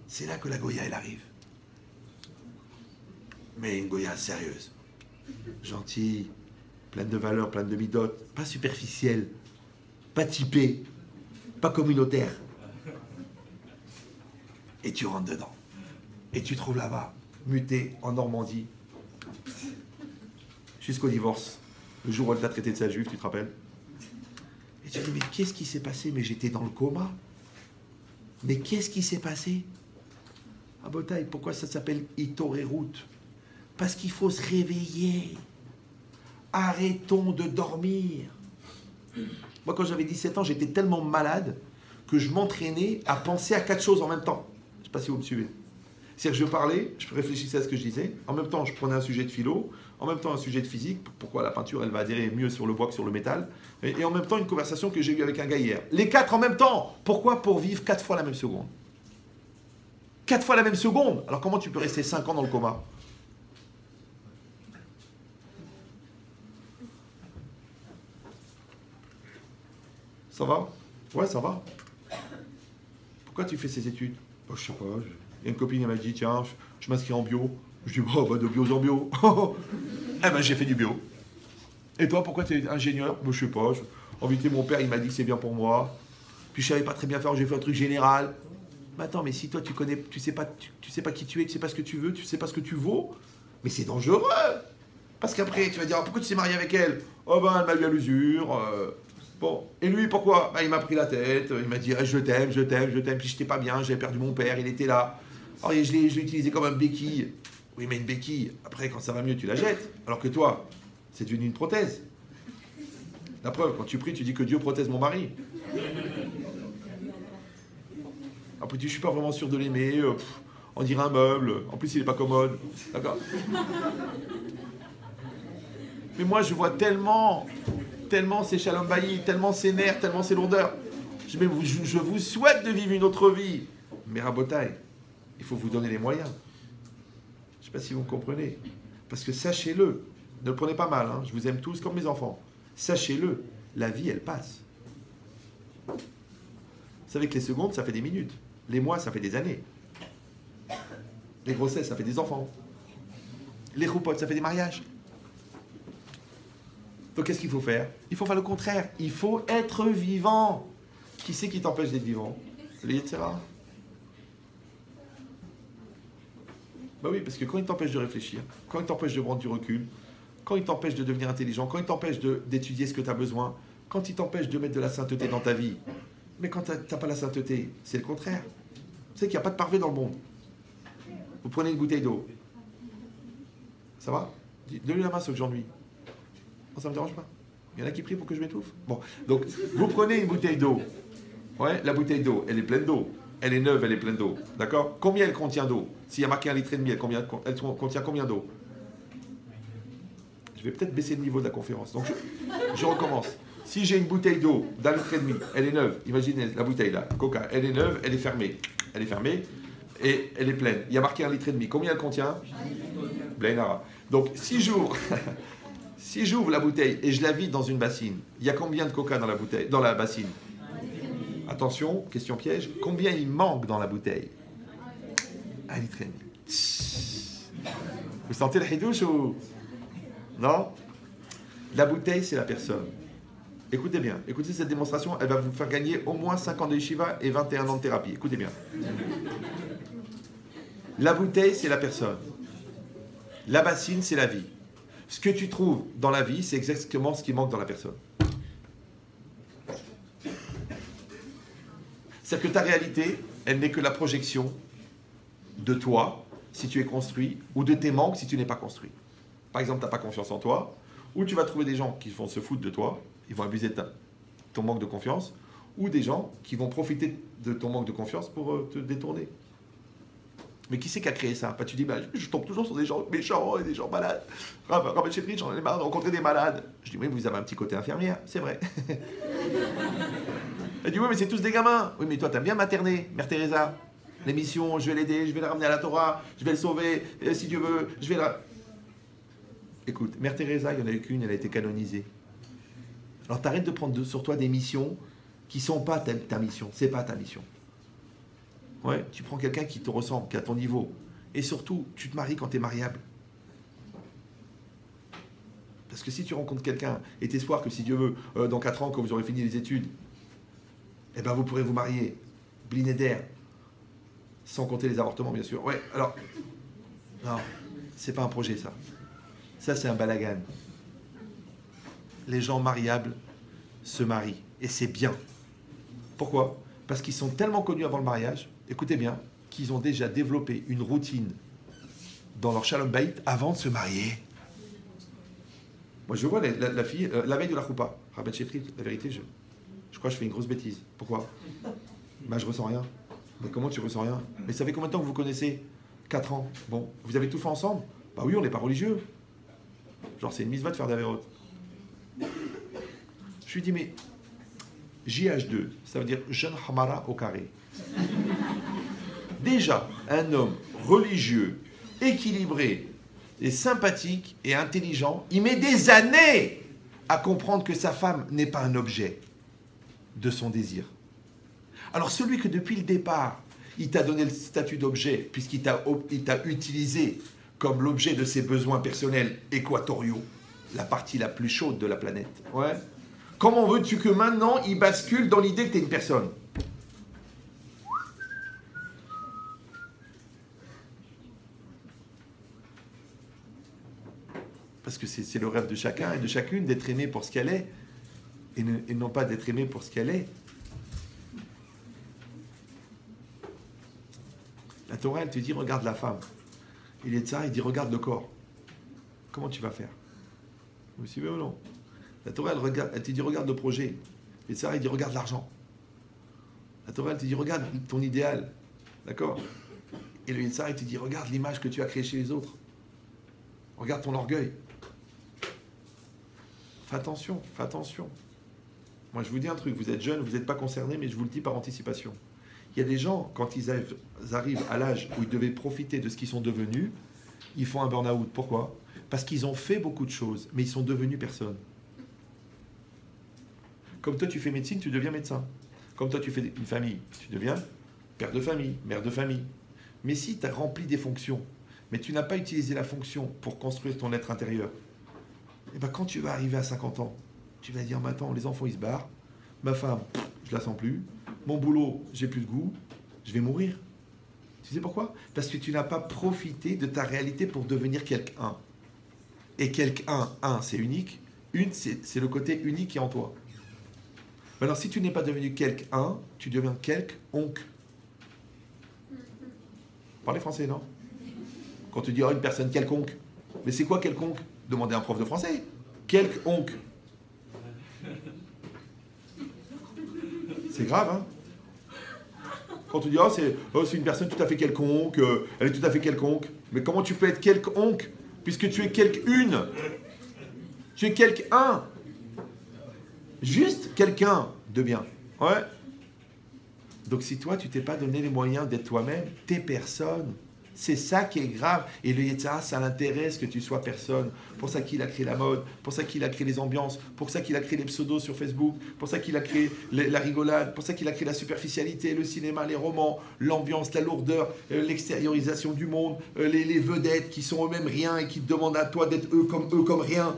C'est là que la Goya, elle arrive. Mais une Goya sérieuse. Gentille, pleine de valeurs, pleine de midotes, pas superficielle, pas typée, pas communautaire. Et tu rentres dedans. Et tu trouves là-bas, muté en Normandie, jusqu'au divorce, le jour où elle t'a traité de sale juif, tu te rappelles? Et tu dis, mais qu'est-ce qui s'est passé? Mais j'étais dans le coma. Mais qu'est-ce qui s'est passé? Ah, Botaï, pourquoi ça s'appelle Itorerut? Parce qu'il faut se réveiller. Arrêtons de dormir. Moi, quand j'avais 17 ans, j'étais tellement malade que je m'entraînais à penser à 4 choses en même temps. Je ne sais pas si vous me suivez. C'est-à-dire que je parlais, je réfléchissais à ce que je disais, en même temps je prenais un sujet de philo, en même temps un sujet de physique, pourquoi la peinture elle va adhérer mieux sur le bois que sur le métal, et en même temps une conversation que j'ai eue avec un gars hier. Les 4 en même temps. Pourquoi? Pour vivre 4 fois la même seconde. 4 fois la même seconde. Alors comment tu peux rester 5 ans dans le coma? Ça va? Ouais, ça va. Pourquoi tu fais ces études? Oh, je sais pas. Il y a une copine, elle m'a dit, tiens, je m'inscris en bio. Je dis, bah, de bio en bio. Eh ben, j'ai fait du bio. Et toi, pourquoi tu es ingénieur? Moi, je sais pas. En vérité, mon père, il m'a dit que c'est bien pour moi. Puis je savais pas très bien faire, j'ai fait un truc général. Mais attends, mais si toi, tu sais pas qui tu es, tu sais pas ce que tu veux, tu sais pas ce que tu vaux, mais c'est dangereux. Parce qu'après, tu vas dire, ah, pourquoi tu t'es marié avec elle? Oh ben, elle m'a eu à l'usure. Bon, et lui, pourquoi? Ben, il m'a pris la tête, il m'a dit, ah, je t'aime, puis j'étais pas bien, j'avais perdu mon père, il était là. Alors, je l'ai utilisé comme un béquille. Oui, mais une béquille, après, quand ça va mieux, tu la jettes. Alors que toi, c'est devenu une prothèse. La preuve, quand tu pries, tu dis que Dieu prothèse mon mari. Après, tu dis, je suis pas vraiment sûr de l'aimer, on dirait un meuble, en plus, il est pas commode. D'accord? Mais moi, je vois tellement ces Shalom Bayi, tellement ces nerfs, tellement ces lourdeurs. Je vous souhaite de vivre une autre vie. Mais Rabotai, il faut vous donner les moyens. Je ne sais pas si vous me comprenez. Parce que sachez-le, ne le prenez pas mal, hein, je vous aime tous comme mes enfants. Sachez-le, la vie, elle passe. Vous savez que les secondes, ça fait des minutes. Les mois, ça fait des années. Les grossesses, ça fait des enfants. Les roupotes, ça fait des mariages. Donc qu'est-ce qu'il faut faire? Il faut faire le contraire. Il faut être vivant. Qui c'est qui t'empêche d'être vivant? Le Yetzirah. Bah oui, parce que quand il t'empêche de réfléchir, quand il t'empêche de prendre du recul, quand il t'empêche de devenir intelligent, quand il t'empêche d'étudier ce que tu as besoin, quand il t'empêche de mettre de la sainteté dans ta vie, mais quand tu n'as pas la sainteté, c'est le contraire. Vous savez qu'il n'y a pas de parfait dans le monde. Vous prenez une bouteille d'eau. Ça va? Donnez la main ceux que j'ennuie. Non, ça ne me dérange pas. Il y en a qui prient pour que je m'étouffe. Bon, donc vous prenez une bouteille d'eau. Ouais, la bouteille d'eau, elle est pleine d'eau. Elle est neuve, elle est pleine d'eau. D'accord? Combien elle contient d'eau? S'il y a marqué 1,5 litre, elle contient combien d'eau? Je vais peut-être baisser le niveau de la conférence. Donc je recommence. Si j'ai une bouteille d'eau d'1,5 litre, elle est neuve. Imaginez la bouteille là, Coca. Elle est neuve, elle est fermée. Elle est fermée et elle est pleine. Il y a marqué 1,5 litre. Combien elle contient? Blainara. Donc si j'ouvre la bouteille et je la vide dans une bassine, il y a combien de Coca dans la bouteille, dans la bassine? Attention, question piège. Combien il manque dans la bouteille? 1,5 litre. Vous sentez le hidouche ou... Non? La bouteille, c'est la personne. Écoutez bien. Écoutez cette démonstration. Elle va vous faire gagner au moins 5 ans de yeshiva et 21 ans de thérapie. Écoutez bien. La bouteille, c'est la personne. La bassine, c'est la vie. Ce que tu trouves dans la vie, c'est exactement ce qui manque dans la personne. C'est-à-dire que ta réalité, elle n'est que la projection de toi, si tu es construit, ou de tes manques, si tu n'es pas construit. Par exemple, tu n'as pas confiance en toi, ou tu vas trouver des gens qui vont se foutre de toi, ils vont abuser de ton manque de confiance, ou des gens qui vont profiter de ton manque de confiance pour te détourner. Mais qui c'est qui a créé ça? Tu dis, je tombe toujours sur des gens méchants et des gens malades. Rabbi Shefrit, j'en ai marre de rencontrer des malades. Je dis, oui, vous avez un petit côté infirmière, c'est vrai. Elle dit, oui, mais c'est tous des gamins. Oui, mais toi, t'aimes bien materner, Mère Teresa. L'émission, je vais l'aider, je vais la ramener à la Torah, je vais le sauver, et si Dieu veut, je vais la... Écoute, Mère Teresa, il n'y en a eu qu'une, elle a été canonisée. Alors t'arrêtes de prendre sur toi des missions qui ne sont pas ta mission, c'est pas ta mission. Ouais, tu prends quelqu'un qui te ressemble, qui est à ton niveau. Et surtout, tu te maries quand tu es mariable. Parce que si tu rencontres quelqu'un et t'espoir que si Dieu veut, dans 4 ans, quand vous aurez fini les études, eh ben vous pourrez vous marier, blinéder, sans compter les avortements, bien sûr. Ouais, alors, non, c'est pas un projet, ça. Ça, c'est un balagan. Les gens mariables se marient. Et c'est bien. Pourquoi? Parce qu'ils sont tellement connus avant le mariage, écoutez bien, qu'ils ont déjà développé une routine dans leur shalom bayit avant de se marier. Moi, je vois la fille, la veille de la choupa, Rabbi Shefrit, la vérité, je crois que je fais une grosse bêtise. Pourquoi? Je ressens rien. Mais comment tu ressens rien? Mais ça fait combien de temps que vous connaissez? 4 ans. Bon, vous avez tout fait ensemble? Bah oui, on n'est pas religieux. Genre, c'est une mitzvah de faire d'avérote. Je lui dis, mais JH2, ça veut dire jeune Hamara au carré. Déjà, un homme religieux, équilibré, et sympathique et intelligent, il met des années à comprendre que sa femme n'est pas un objet de son désir. Alors celui que depuis le départ, il t'a donné le statut d'objet, puisqu'il t'a utilisé comme l'objet de ses besoins personnels équatoriaux, la partie la plus chaude de la planète. Ouais. Comment veux-tu que maintenant il bascule dans l'idée que tu es une personne? Parce que c'est le rêve de chacun et de chacune d'être aimé pour ce qu'elle est et non pas d'être aimé pour ce qu'elle est. La Torah, elle te dit regarde la femme. Et les tsars, il dit regarde le corps. Comment tu vas faire? Vous me suivez ou non? La Torah, elle te dit regarde le projet. Les tsars, il dit regarde l'argent. La Torah, elle te dit regarde ton idéal. D'accord? Et le tsar, il te dit regarde l'image que tu as créée chez les autres. Regarde ton orgueil. Fais attention, fais attention. Moi, je vous dis un truc, vous êtes jeune, vous n'êtes pas concerné, mais je vous le dis par anticipation. Il y a des gens, quand ils arrivent à l'âge où ils devaient profiter de ce qu'ils sont devenus, ils font un burn-out. Pourquoi? Parce qu'ils ont fait beaucoup de choses, mais ils sont devenus personne. Comme toi, tu fais médecine, tu deviens médecin. Comme toi, tu fais une famille, tu deviens père de famille, mère de famille. Mais si tu as rempli des fonctions, mais tu n'as pas utilisé la fonction pour construire ton être intérieur, et bien quand tu vas arriver à 50 ans, tu vas dire, mais attends, les enfants, ils se barrent, ma femme, je la sens plus, mon boulot, j'ai plus de goût, je vais mourir. Tu sais pourquoi? Parce que tu n'as pas profité de ta réalité pour devenir quelqu'un. Et quelqu'un, c'est unique, c'est le côté unique qui est en toi. Alors si tu n'es pas devenu quelqu'un, tu deviens quelqu'onque. Parlez français, non? Quand tu dis une personne quelconque, mais c'est quoi quelconque? Demandez à un prof de français. Quelconque. C'est grave, hein? Quand tu dis c'est une personne tout à fait quelconque, elle est tout à fait quelconque. Mais comment tu peux être quelconque puisque tu es quelqu'une? Tu es quelqu'un. Juste quelqu'un de bien. Ouais. Donc si toi, tu t'es pas donné les moyens d'être toi-même, t'es personne. C'est ça qui est grave. Et le Yetzirah, ça l'intéresse que tu sois personne. Pour ça qu'il a créé la mode, pour ça qu'il a créé les ambiances, pour ça qu'il a créé les pseudos sur Facebook, pour ça qu'il a créé la rigolade, pour ça qu'il a créé la superficialité, le cinéma, les romans, l'ambiance, la lourdeur, l'extériorisation du monde, les vedettes qui sont eux-mêmes rien et qui te demandent à toi d'être eux comme rien.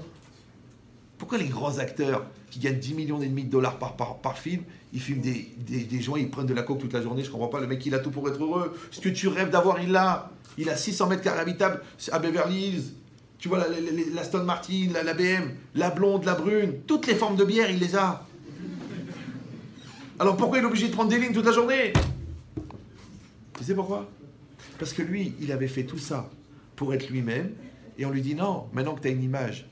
Pourquoi les grands acteurs qui gagnent 10 millions et demi de dollars par film, ils filment des gens, ils prennent de la coke toute la journée, je comprends pas, le mec il a tout pour être heureux. Ce que tu rêves d'avoir, il l'a. Il a 600 mètres carrés habitables à Beverly Hills. Tu vois la Aston Martin, la BM, la blonde, la brune, toutes les formes de bière, il les a. Alors pourquoi il est obligé de prendre des lignes toute la journée? Tu sais pourquoi? Parce que lui, il avait fait tout ça pour être lui-même, et on lui dit non, maintenant que tu as une image,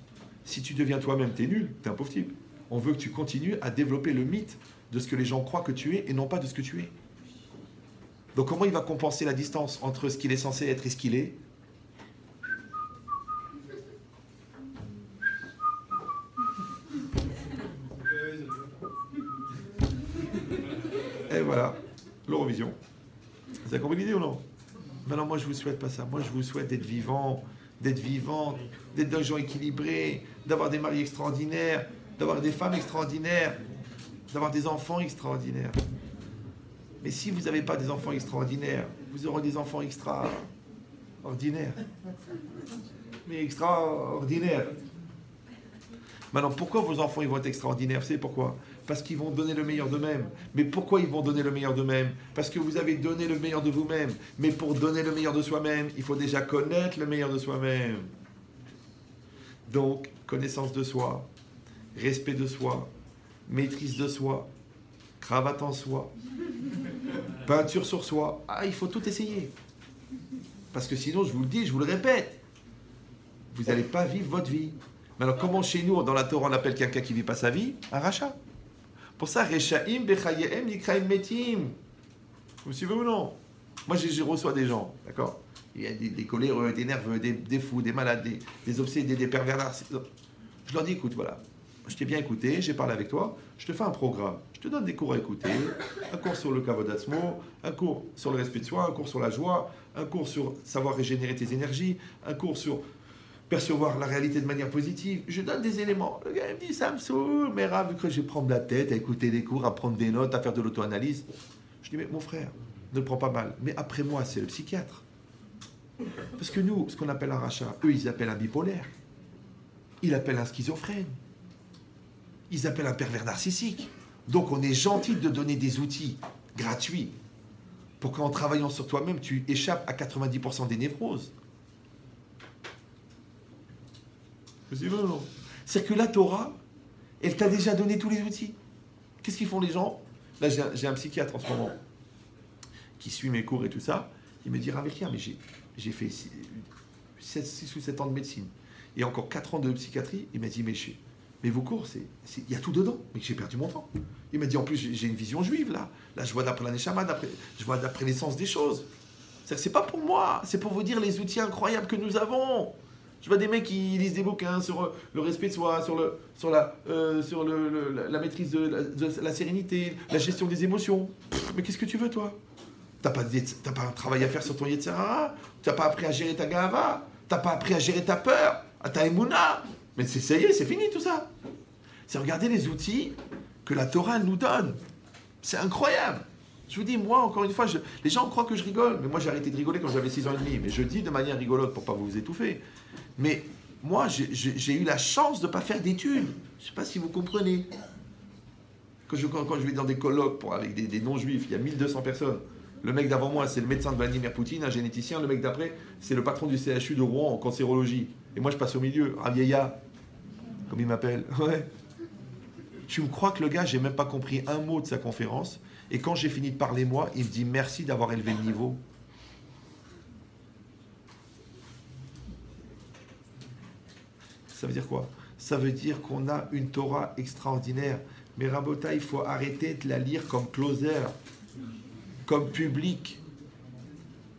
si tu deviens toi-même, t'es nul, t'es un pauvre type. On veut que tu continues à développer le mythe de ce que les gens croient que tu es et non pas de ce que tu es. Donc comment il va compenser la distance entre ce qu'il est censé être et ce qu'il est? Et voilà, l'Eurovision. Vous avez compris l'idée ou non? Maintenant, moi, je vous souhaite pas ça. Moi, je vous souhaite d'être vivant, d'être vivante, d'être des gens équilibrés, d'avoir des maris extraordinaires, d'avoir des femmes extraordinaires, d'avoir des enfants extraordinaires. Mais si vous n'avez pas des enfants extraordinaires, vous aurez des enfants extraordinaires. Mais extraordinaires. Maintenant, pourquoi vos enfants ils vont être extraordinaires? Vous savez pourquoi? Parce qu'ils vont donner le meilleur d'eux-mêmes. Mais pourquoi ils vont donner le meilleur d'eux-mêmes? Parce que vous avez donné le meilleur de vous-même. Mais pour donner le meilleur de soi-même, il faut déjà connaître le meilleur de soi-même. Donc, connaissance de soi, respect de soi, maîtrise de soi, cravate en soi, peinture sur soi. Ah, il faut tout essayer. Parce que sinon, je vous le dis, je vous le répète, vous n'allez pas vivre votre vie. Mais alors, comment chez nous, dans la Torah, on appelle quelqu'un qui ne vit pas sa vie? Un rachat. Pour ça, Rechaim, Bechayehem, Nikraim, Metim. Vous me suivez ou non? Moi, je reçois des gens, d'accord? Il y a des coléreux, des nerveux, des fous, des malades, des obsédés, des pervers narcissiques. Je leur dis, écoute, voilà, je t'ai bien écouté, j'ai parlé avec toi, je te fais un programme. Je te donne des cours à écouter, un cours sur le Kavod Atzmo, un cours sur le respect de soi, un cours sur la joie, un cours sur savoir régénérer tes énergies, un cours sur percevoir la réalité de manière positive. Je donne des éléments. Le gars il me dit, ça me saoule, mais vu que je vais prendre la tête à écouter des cours, à prendre des notes, à faire de l'auto-analyse. Je dis, mais mon frère, ne le prends pas mal. Mais après moi, c'est le psychiatre. Parce que nous, ce qu'on appelle un rachat, eux, ils appellent un bipolaire. Ils appellent un schizophrène. Ils appellent un pervers narcissique. Donc on est gentil de donner des outils gratuits pour qu'en travaillant sur toi-même, tu échappes à 90% des névroses. C'est que la Torah, elle t'a déjà donné tous les outils. Qu'est-ce qu'ils font les gens? Là, j'ai un psychiatre en ce moment qui suit mes cours et tout ça. Il me dit, Rav Elkia, mais j'ai fait 6 ou 7 ans de médecine et encore 4 ans de psychiatrie. Il m'a dit, mais vos cours, il y a tout dedans. Mais j'ai perdu mon temps. Il m'a dit, en plus, j'ai une vision juive, là. Là, je vois d'après la Neshama, je vois d'après l'essence des choses. C'est pas pour moi, c'est pour vous dire les outils incroyables que nous avons. Je vois des mecs qui lisent des bouquins sur le respect de soi, sur la maîtrise de la sérénité, la gestion des émotions. Mais qu'est-ce que tu veux, toi? T'as pas un travail à faire sur ton Yetzer Hara? T'as pas appris à gérer ta Gahava? T'as pas appris à gérer ta peur, à ta Emouna? Mais ça y est, c'est fini tout ça. C'est regarder les outils que la Torah nous donne. C'est incroyable. Je vous dis, moi, encore une fois, les gens croient que je rigole. Mais moi, j'ai arrêté de rigoler quand j'avais 6 ans et demi. Mais je dis de manière rigolote pour pas vous étouffer. Mais moi, j'ai eu la chance de ne pas faire d'études. Je ne sais pas si vous comprenez. Quand je vais dans des colloques avec des non-juifs, il y a 1200 personnes. Le mec d'avant moi, c'est le médecin de Vladimir Poutine, un généticien. Le mec d'après, c'est le patron du CHU de Rouen en cancérologie. Et moi, je passe au milieu. Ravieya, comme il m'appelle. Ouais. Tu me crois que le gars, j'ai même pas compris un mot de sa conférence. Et quand j'ai fini de parler, moi, il me dit merci d'avoir élevé le niveau. Ça veut dire quoi? Ça veut dire qu'on a une Torah extraordinaire. Mais Rabota, il faut arrêter de la lire comme closer, comme public.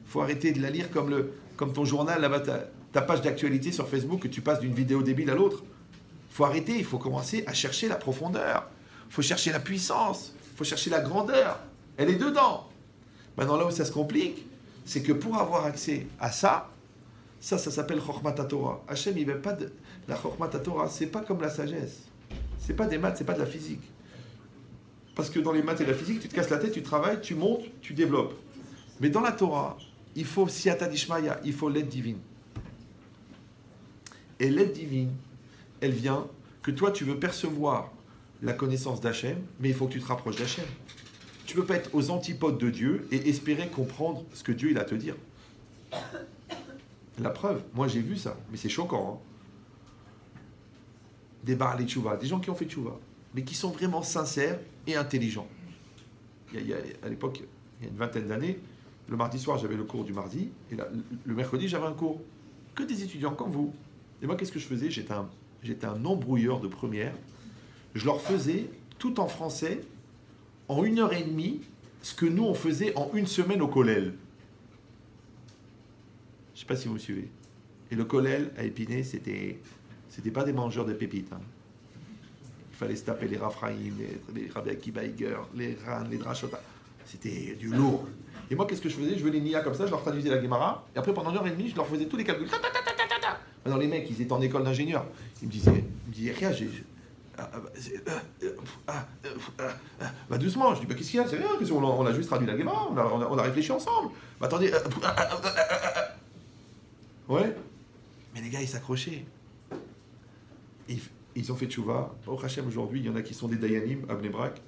Il faut arrêter de la lire comme ton journal, là-bas, ta page d'actualité sur Facebook, que tu passes d'une vidéo débile à l'autre. Il faut arrêter, il faut commencer à chercher la profondeur. Il faut chercher la puissance. Il faut chercher la grandeur. Elle est dedans. Maintenant, là où ça se complique, c'est que pour avoir accès à ça s'appelle Chokhmat Torah. Hachem, il ne veut pas de la Chokhmat Torah. C'est pas comme la sagesse. C'est pas des maths, c'est pas de la physique. Parce que dans les maths et la physique, tu te casses la tête, tu travailles, tu montes, tu développes. Mais dans la Torah, il faut Siyata Dishmaya, il faut l'aide divine. Et l'aide divine, elle vient que toi, tu veux percevoir la connaissance d'Hachem, mais il faut que tu te rapproches d'Hachem. Tu ne peux pas être aux antipodes de Dieu et espérer comprendre ce que Dieu il a à te dire. La preuve, moi j'ai vu ça, mais c'est choquant. Hein. Des Baalei Tchouva, des gens qui ont fait Tchouva, mais qui sont vraiment sincères et intelligents. À l'époque, il y a une vingtaine d'années, le mardi soir j'avais le cours du mardi, et le mercredi j'avais un cours. Que des étudiants comme vous. Et moi qu'est-ce que je faisais? J'étais un embrouilleur de première. je leur faisais, tout en français, en 1h30, ce que nous, on faisait en 1 semaine au Kollel. Je ne sais pas si vous me suivez. Et le Kollel à Épinay, c'était pas des mangeurs de pépites. Hein. Il fallait se taper les Raphaïm, les Rabbi Akiba Eiger, les Ran, les Drashota. C'était du lourd. Et moi, qu'est-ce que je faisais? Je venais Nia comme ça, je leur traduisais la Gemara, et après, pendant 1h30, je leur faisais tous les calculs. Maintenant, les mecs, ils étaient en école d'ingénieur. Ils me disaient, rien, bah doucement, je dis, bah qu'est-ce qu'il y a? C'est rien, on a juste traduit la Gemara, on a réfléchi ensemble. Bah attendez, ouais. Mais les gars, ils s'accrochaient. Ils ont fait tchouva. Au Hachem, aujourd'hui, il y en a qui sont des Dayanim à Bnei-Brak.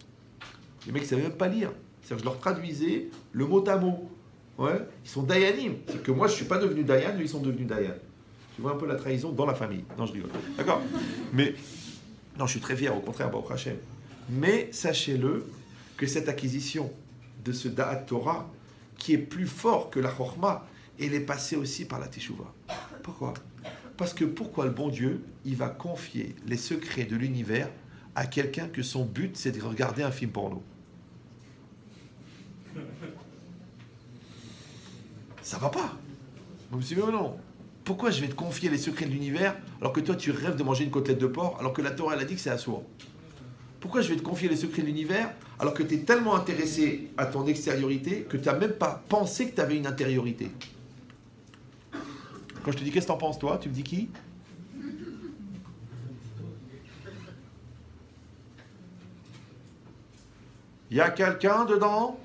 Les mecs, ils ne savaient même pas lire. C'est-à-dire que je leur traduisais le mot à mot. Ouais. Ils sont Dayanim. C'est que moi, je ne suis pas devenu Dayan, eux, ils sont devenus Dayan. Tu vois un peu la trahison dans la famille. Non, je rigole. D'accord. Mais, non, je suis très fier, au contraire, au Hachem. Mais sachez-le que cette acquisition de ce Da'at Torah, qui est plus fort que la Chokhma, elle est passée aussi par la Teshuvah. Pourquoi? Parce que pourquoi le bon Dieu, il va confier les secrets de l'univers à quelqu'un que son but, c'est de regarder un film porno? Ça va pas. Vous me suivez ou non? Pourquoi je vais te confier les secrets de l'univers alors que toi, tu rêves de manger une côtelette de porc alors que la Torah, elle a dit que c'est assourd? Pourquoi je vais te confier les secrets de l'univers alors que tu es tellement intéressé à ton extériorité que tu n'as même pas pensé que tu avais une intériorité? Quand je te dis qu'est-ce que t'en penses toi, tu me dis qui? Il y a quelqu'un dedans?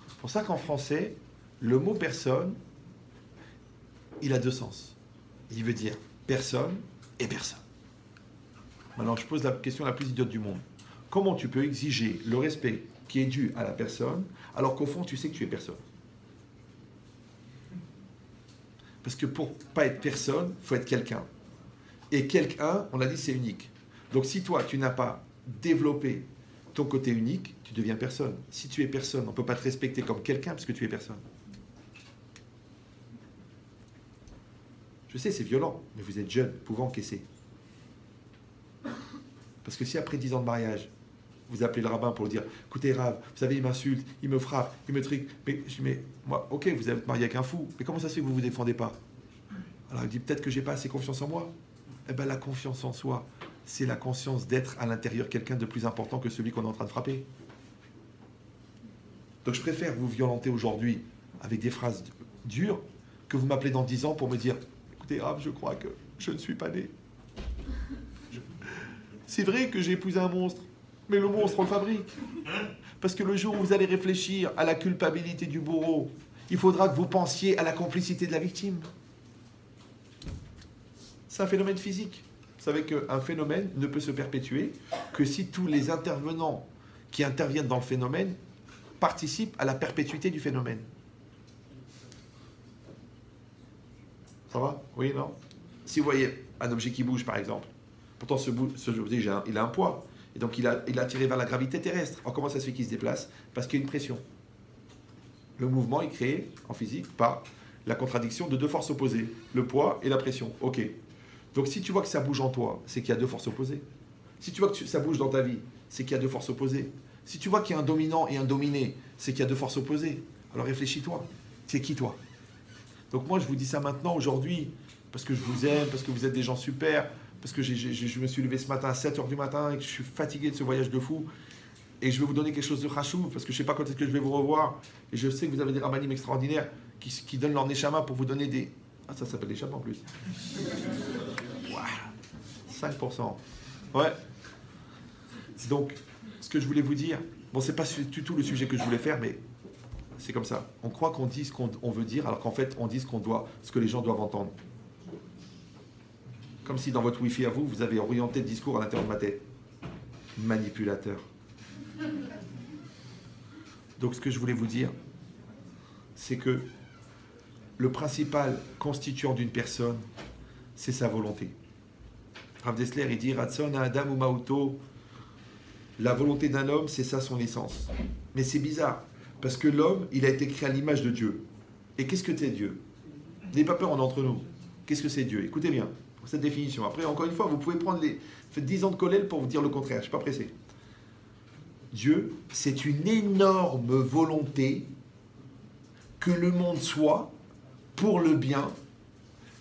C'est pour ça qu'en français, le mot personne, il a deux sens. Il veut dire personne et personne. Maintenant, je pose la question la plus idiote du monde. Comment tu peux exiger le respect qui est dû à la personne alors qu'au fond, tu sais que tu es personne? Parce que pour pas être personne, il faut être quelqu'un. Et quelqu'un, on l'a dit, c'est unique. Donc si toi, tu n'as pas développé ton côté unique, tu deviens personne. Si tu es personne, on ne peut pas te respecter comme quelqu'un parce que tu es personne. Je sais, c'est violent, mais vous êtes jeune, vous pouvez encaisser. Parce que si après 10 ans de mariage, vous appelez le rabbin pour lui dire « Écoutez, Rav, vous savez, il m'insulte, il me frappe, il me trique. » Mais je dis « Mais moi, ok, vous êtes marié avec un fou, mais comment ça se fait que vous ne vous défendez pas ?» Alors il dit « Peut-être que j'ai pas assez confiance en moi. » Eh bien, la confiance en soi, c'est la conscience d'être à l'intérieur quelqu'un de plus important que celui qu'on est en train de frapper. Donc je préfère vous violenter aujourd'hui avec des phrases dures que vous m'appelez dans 10 ans pour me dire « Écoutez, Rav, je crois que je ne suis pas né. C'est vrai que j'ai épousé un monstre. Mais le monstre, on le fabrique. Parce que le jour où vous allez réfléchir à la culpabilité du bourreau, il faudra que vous pensiez à la complicité de la victime. C'est un phénomène physique. Vous savez qu'un phénomène ne peut se perpétuer que si tous les intervenants qui interviennent dans le phénomène participent à la perpétuité du phénomène. Ça va? Oui, non? Si vous voyez un objet qui bouge, par exemple, pourtant ce objet, il a un poids. Et donc il a attiré vers la gravité terrestre. Alors comment ça se fait qu'il se déplace? Parce qu'il y a une pression. Le mouvement est créé en physique par la contradiction de deux forces opposées, le poids et la pression. Ok. Donc si tu vois que ça bouge en toi, c'est qu'il y a deux forces opposées. Si tu vois que ça bouge dans ta vie, c'est qu'il y a deux forces opposées. Si tu vois qu'il y a un dominant et un dominé, c'est qu'il y a deux forces opposées. Alors réfléchis-toi. C'est qui toi? Donc moi je vous dis ça maintenant, aujourd'hui, parce que je vous aime, parce que vous êtes des gens super, parce que je me suis levé ce matin à 7h du matin et que je suis fatigué de ce voyage de fou. Et je vais vous donner quelque chose de chachouv, parce que je ne sais pas quand est-ce que je vais vous revoir. Et je sais que vous avez des rabbanim extraordinaires qui donnent leur neshama pour vous donner des... Ah, ça s'appelle des neshama en plus. Wow. 5%. Ouais. Donc, ce que je voulais vous dire, bon, c'est pas du tout le sujet que je voulais faire, mais c'est comme ça. On croit qu'on dit ce qu'on veut dire, alors qu'en fait, on dit ce que les gens doivent entendre. Comme si dans votre Wi-Fi à vous, vous avez orienté le discours à l'intérieur de ma tête. Manipulateur. Donc ce que je voulais vous dire, c'est que le principal constituant d'une personne, c'est sa volonté. Rav Dessler, il dit Ratson Adam ou Mauto, la volonté d'un homme, c'est ça son essence. Mais c'est bizarre, parce que l'homme, il a été créé à l'image de Dieu. Et qu'est-ce que c'est Dieu? N'ayez pas peur, on est entre nous. Qu'est-ce que c'est Dieu? Écoutez bien. cette définition. Après, encore une fois, vous pouvez prendre faites 10 ans de collège pour vous dire le contraire, je ne suis pas pressé. Dieu, c'est une énorme volonté que le monde soit pour le bien,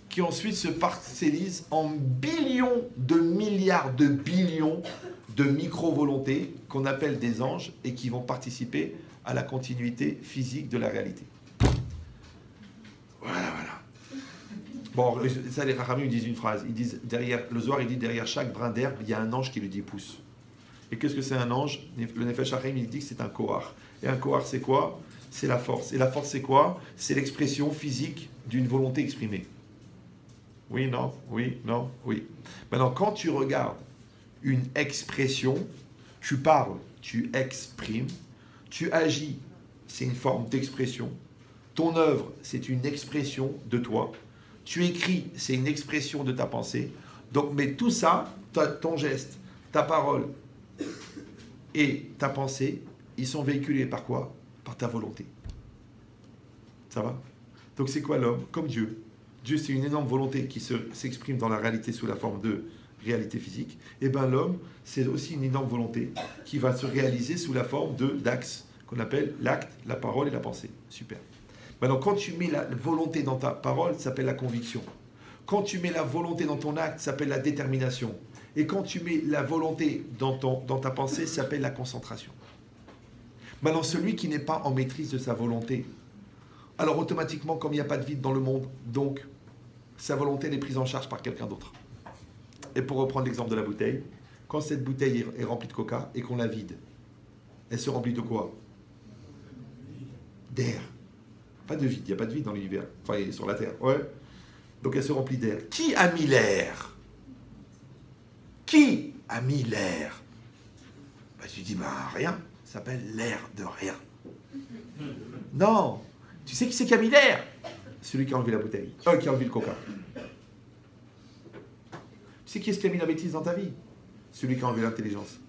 qui ensuite se parcellise en billions de milliards de billions de micro-volontés qu'on appelle des anges et qui vont participer à la continuité physique de la réalité. Voilà. Bon, ça, les Rachamim, ils disent une phrase. Ils disent, le Zohar, il dit, derrière chaque brin d'herbe, il y a un ange qui lui dit pousse. Et qu'est-ce que c'est un ange? Le Nefesh HaChaim, il dit que c'est un Kohar. Et un Kohar, c'est quoi? C'est la force. Et la force, c'est quoi? C'est l'expression physique d'une volonté exprimée. Oui, non, oui, non, oui. Maintenant, quand tu regardes une expression, tu parles, tu exprimes, tu agis, c'est une forme d'expression. Ton œuvre, c'est une expression de toi. Tu écris, c'est une expression de ta pensée. Donc, mais tout ça, ton geste, ta parole et ta pensée, ils sont véhiculés par quoi? Par ta volonté. Ça va? Donc c'est quoi l'homme? Comme Dieu. Dieu, c'est une énorme volonté qui s'exprime dans la réalité sous la forme de réalité physique. Et bien l'homme, c'est aussi une énorme volonté qui va se réaliser sous la forme d'axes qu'on appelle l'acte, la parole et la pensée. Super. Maintenant, quand tu mets la volonté dans ta parole, ça s'appelle la conviction. Quand tu mets la volonté dans ton acte, ça s'appelle la détermination. Et quand tu mets la volonté dans ta pensée, ça s'appelle la concentration. Maintenant, celui qui n'est pas en maîtrise de sa volonté, alors automatiquement, comme il n'y a pas de vide dans le monde, donc sa volonté elle est prise en charge par quelqu'un d'autre. Et pour reprendre l'exemple de la bouteille, quand cette bouteille est remplie de coca et qu'on la vide, elle se remplit de quoi? D'air. Pas de vide, il n'y a pas de vide dans l'univers, enfin sur la Terre. Ouais. Donc elle se remplit d'air. Qui a mis l'air? Qui a mis l'air? Tu dis, rien, ça s'appelle l'air de rien. Non, tu sais qui c'est qui a mis l'air? Celui qui a enlevé la bouteille, qui a enlevé le coca. Tu sais qui est-ce qui a mis la bêtise dans ta vie? Celui qui a enlevé l'intelligence.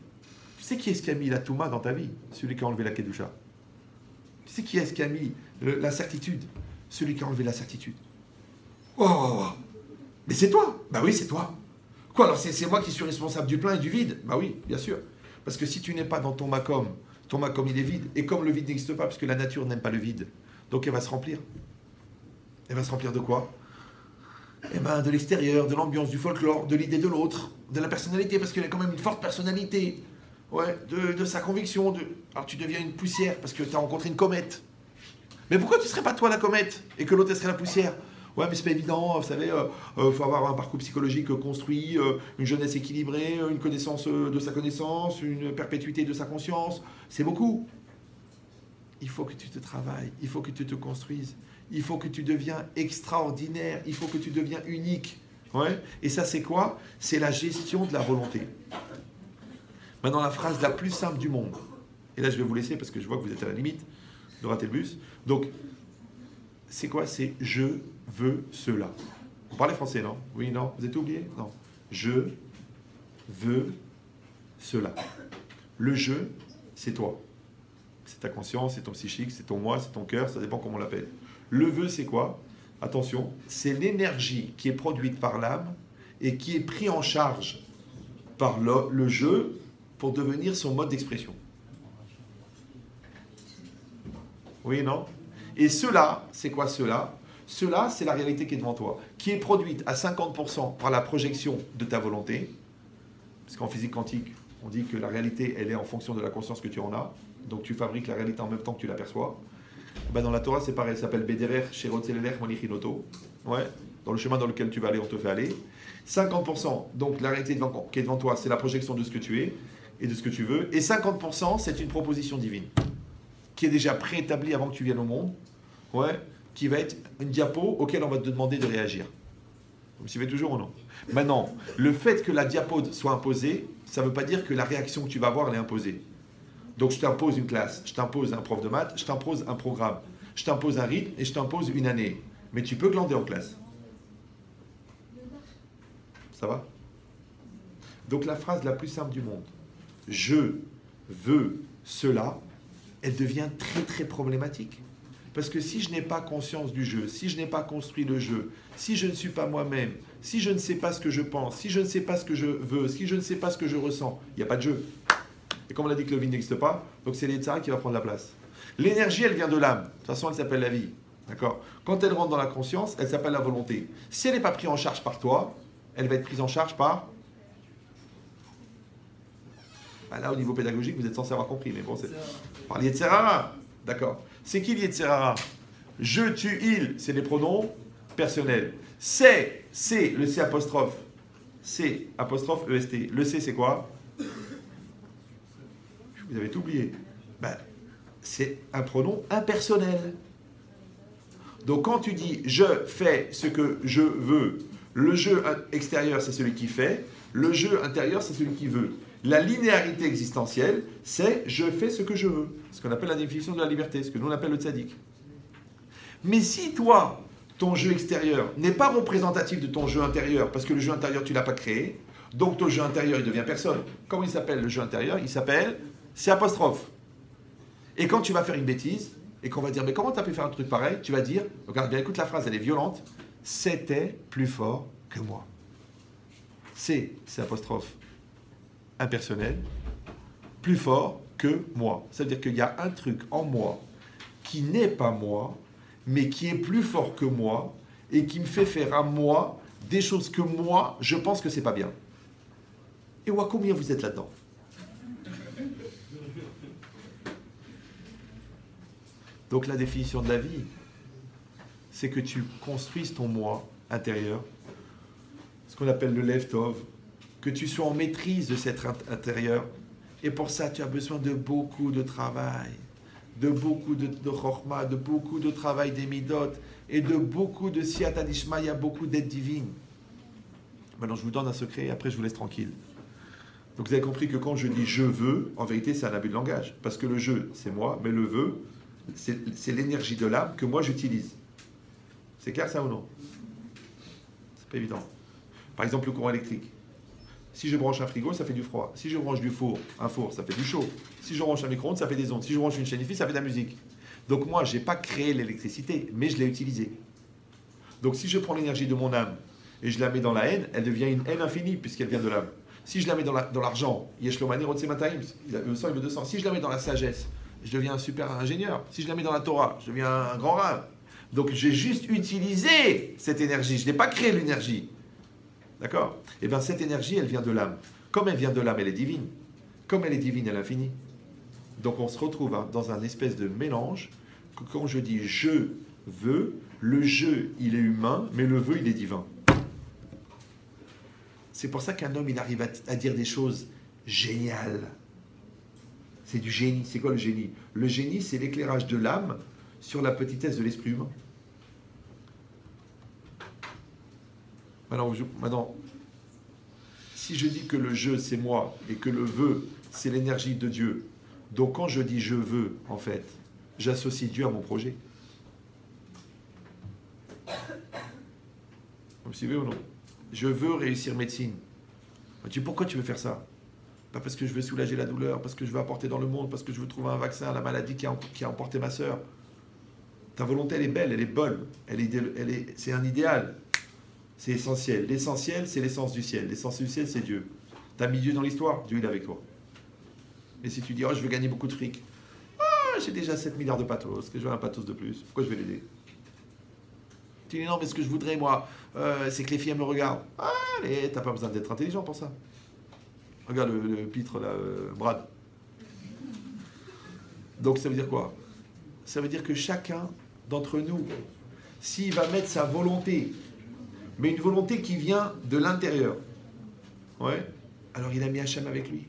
Tu sais qui est-ce qui a mis la touma dans ta vie? Celui qui a enlevé la kedusha. Tu sais qui est-ce qui a mis l'incertitude? Celui qui a enlevé la certitude. Oh, mais c'est toi? Bah oui, c'est toi. Quoi, alors c'est moi qui suis responsable du plein et du vide? Bah oui, bien sûr. Parce que si tu n'es pas dans ton makom il est vide. Et comme le vide n'existe pas, parce que la nature n'aime pas le vide, donc elle va se remplir. Elle va se remplir de quoi? Eh ben, de l'extérieur, de l'ambiance, du folklore, de l'idée de l'autre, de la personnalité, parce qu'elle a quand même une forte personnalité. Ouais, de sa conviction. Alors tu deviens une poussière parce que tu as rencontré une comète. Mais pourquoi tu ne serais pas toi la comète et que l'autre serait la poussière? Ouais, mais c'est pas évident, vous savez, faut avoir un parcours psychologique construit, une jeunesse équilibrée, une connaissance de sa connaissance, une perpétuité de sa conscience. C'est beaucoup. Il faut que tu te travailles, il faut que tu te construises, il faut que tu deviens extraordinaire, il faut que tu deviens unique. Ouais. Et ça, c'est quoi? C'est la gestion de la volonté. Maintenant, la phrase la plus simple du monde. Et là, je vais vous laisser parce que je vois que vous êtes à la limite de rater le bus. Donc, c'est quoi? C'est « je veux cela ». Vous parlez français, non? Oui, non? Vous êtes oublié? Non. Je veux cela. Le « je », c'est toi. C'est ta conscience, c'est ton psychique, c'est ton moi, c'est ton cœur, ça dépend comment on l'appelle. Le « veux », c'est quoi? Attention, c'est l'énergie qui est produite par l'âme et qui est prise en charge par le « je » pour devenir son mode d'expression. Oui, non? Et cela, c'est quoi cela? Cela, c'est la réalité qui est devant toi, qui est produite à 50% par la projection de ta volonté. Parce qu'en physique quantique, on dit que la réalité, elle est en fonction de la conscience que tu en as. Donc tu fabriques la réalité en même temps que tu l'aperçois. Ben dans la Torah, c'est pareil, ça s'appelle Bederer, Sherotelelech, Monichinoto. Ouais, dans le chemin dans lequel tu vas aller, on te fait aller. 50%, donc la réalité qui est devant toi, c'est la projection de ce que tu es et de ce que tu veux. Et 50%, c'est une proposition divine qui est déjà préétablie avant que tu viennes au monde. Ouais, qui va être une diapo auquel on va te demander de réagir. Vous me suivez toujours ou non? Maintenant, le fait que la diapo soit imposée, ça ne veut pas dire que la réaction que tu vas avoir, elle est imposée. Donc je t'impose une classe, je t'impose un prof de maths, je t'impose un programme, je t'impose un rythme et je t'impose une année. Mais tu peux glander en classe. Ça va? Donc la phrase la plus simple du monde, je veux cela, elle devient très très problématique. Parce que si je n'ai pas conscience du jeu, si je n'ai pas construit le jeu, si je ne suis pas moi-même, si je ne sais pas ce que je pense, si je ne sais pas ce que je veux, si je ne sais pas ce que je ressens, il n'y a pas de jeu. Et comme on a dit que le vide n'existe pas, donc c'est l'Yetzirah qui va prendre la place. L'énergie, elle vient de l'âme. De toute façon, elle s'appelle la vie. D'accord ? Quand elle rentre dans la conscience, elle s'appelle la volonté. Si elle n'est pas prise en charge par toi, elle va être prise en charge par... Ben là, au niveau pédagogique, vous êtes censé avoir compris, mais bon, c'est... Par l'Yetzirah. D'accord. C'est qui l'Yetzirah ? Je, tu, il, c'est les pronoms personnels. C'est le C apostrophe. C apostrophe EST. Le C, c'est quoi ? Vous avez tout oublié. Ben, c'est un pronom impersonnel. Donc quand tu dis « je fais ce que je veux », le jeu extérieur, c'est celui qui fait, le jeu intérieur, c'est celui qui veut. La linéarité existentielle, c'est « je fais ce que je veux », ce qu'on appelle la définition de la liberté, ce que nous on appelle le tzaddik. Mais si toi, ton jeu extérieur n'est pas représentatif de ton jeu intérieur, parce que le jeu intérieur, tu ne l'as pas créé, donc ton jeu intérieur, il devient personne. Comment il s'appelle le jeu intérieur ? Il s'appelle C apostrophe. Et quand tu vas faire une bêtise, et qu'on va dire, mais comment tu as pu faire un truc pareil ? Tu vas dire, regarde bien, écoute la phrase, elle est violente, c'était plus fort que moi. C'est apostrophe impersonnel, plus fort que moi. Ça veut dire qu'il y a un truc en moi qui n'est pas moi, mais qui est plus fort que moi, et qui me fait faire à moi des choses que moi, je pense que c'est pas bien. Et ouais, combien vous êtes là-dedans ? Donc la définition de la vie, c'est que tu construises ton moi intérieur, ce qu'on appelle le Lev Tov, que tu sois en maîtrise de cet intérieur. Et pour ça, tu as besoin de beaucoup de travail, de beaucoup de chorma, de beaucoup de travail des midot, et de beaucoup de siyata dishma, il y a beaucoup d'aide divine. Maintenant, je vous donne un secret, et après je vous laisse tranquille. Donc vous avez compris que quand je dis « je veux », en vérité, c'est un abus de langage. Parce que le « je », c'est moi, mais le « veux », c'est l'énergie de l'âme que moi j'utilise. C'est clair ça ou non ? C'est pas évident. Par exemple, le courant électrique. Si je branche un frigo, ça fait du froid. Si je branche un four, ça fait du chaud. Si je branche un micro-ondes, ça fait des ondes. Si je branche une chaîne IFI, ça fait de la musique. Donc moi, je n'ai pas créé l'électricité, mais je l'ai utilisée. Donc si je prends l'énergie de mon âme et je la mets dans la haine, elle devient une haine infinie puisqu'elle vient de l'âme. Si je la mets dans l'argent, Yesh lo mani rotse matayim, il veut 100, il veut 200. Si je la mets dans la sagesse, je deviens un super ingénieur. Si je la mets dans la Torah, je deviens un grand rave. Donc j'ai juste utilisé cette énergie. Je n'ai pas créé l'énergie. D'accord ? Et bien cette énergie, elle vient de l'âme. Comme elle vient de l'âme, elle est divine. Comme elle est divine, elle est infinie. Donc on se retrouve dans un espèce de mélange. Que quand je dis « je veux », le « je », il est humain, mais le « veux », il est divin. C'est pour ça qu'un homme, il arrive à dire des choses géniales. C'est du génie. C'est quoi le génie ? Le génie, c'est l'éclairage de l'âme sur la petitesse de l'esprit humain. Maintenant, si je dis que le je, c'est moi, et que le veut, c'est l'énergie de Dieu, donc quand je dis je veux, en fait, j'associe Dieu à mon projet. Vous me suivez ou non ? Je veux réussir médecine. Tu dis, pourquoi tu veux faire ça ? Pas parce que je veux soulager la douleur, parce que je veux apporter dans le monde, parce que je veux trouver un vaccin à la maladie qui a emporté ma sœur. Ta volonté, elle est belle, elle est bonne. C'est un idéal. C'est essentiel. L'essentiel, c'est l'essence du ciel. L'essence du ciel, c'est Dieu. Tu as mis Dieu dans l'histoire, Dieu il est avec toi. Mais si tu dis, oh, je veux gagner beaucoup de fric. Ah, j'ai déjà 7 milliards de pathos, que je veux un pathos de plus. Pourquoi je vais l'aider ? Tu dis, non, mais ce que je voudrais, moi, c'est que les filles, elles me regardent. Ah, mais t'as pas besoin d'être intelligent pour ça. Regarde le pitre, là, Brad. Donc, ça veut dire quoi ? Ça veut dire que chacun d'entre nous, s'il va mettre sa volonté, mais une volonté qui vient de l'intérieur, ouais, alors il a mis Hachem avec lui.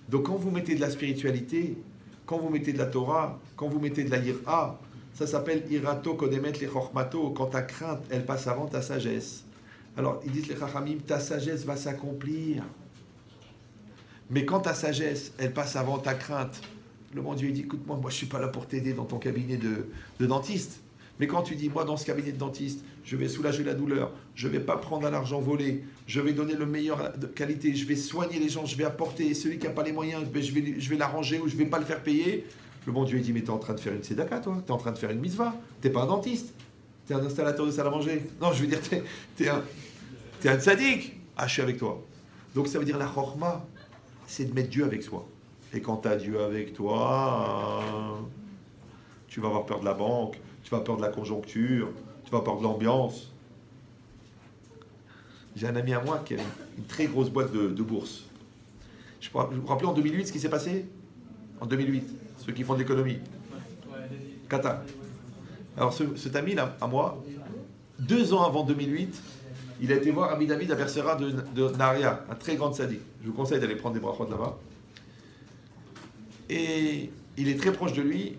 Donc quand vous mettez de la spiritualité, quand vous mettez de la Torah, quand vous mettez de la Yir'a, ça s'appelle Irato Kodemet le Chochmato, quand ta crainte, elle passe avant ta sagesse. Alors ils disent les Chachamim, ta sagesse va s'accomplir. Mais quand ta sagesse, elle passe avant ta crainte, le bon Dieu il dit, écoute-moi, moi je ne suis pas là pour t'aider dans ton cabinet de dentiste. Mais quand tu dis, moi dans ce cabinet de dentiste, je vais soulager la douleur, je ne vais pas prendre un argent volé, je vais donner le meilleur de qualité, je vais soigner les gens, je vais apporter, celui qui n'a pas les moyens, je vais l'arranger ou je ne vais pas le faire payer, Le bon Dieu, il dit, mais t'es en train de faire une tzedaka, toi. T'es en train de faire une mitzvah. T'es pas un dentiste. T'es un installateur de salle à manger. Non, je veux dire, t'es un tzaddik. Ah, je suis avec toi. Donc ça veut dire la chorma, c'est de mettre Dieu avec soi. Et quand tu as Dieu avec toi, tu vas avoir peur de la banque, tu vas avoir peur de la conjoncture, tu vas avoir peur de l'ambiance. J'ai un ami à moi qui a une très grosse boîte de bourse. Je vous rappelle en 2008 ce qui s'est passé? En 2008, ceux qui font de l'économie. Qatar. Alors cet ami-là, à moi, 2 ans avant 2008, il a été voir Rabbi David à Bersera de Naria, un très grand tzaddik. Je vous conseille d'aller prendre des brachot là-bas. Et il est très proche de lui.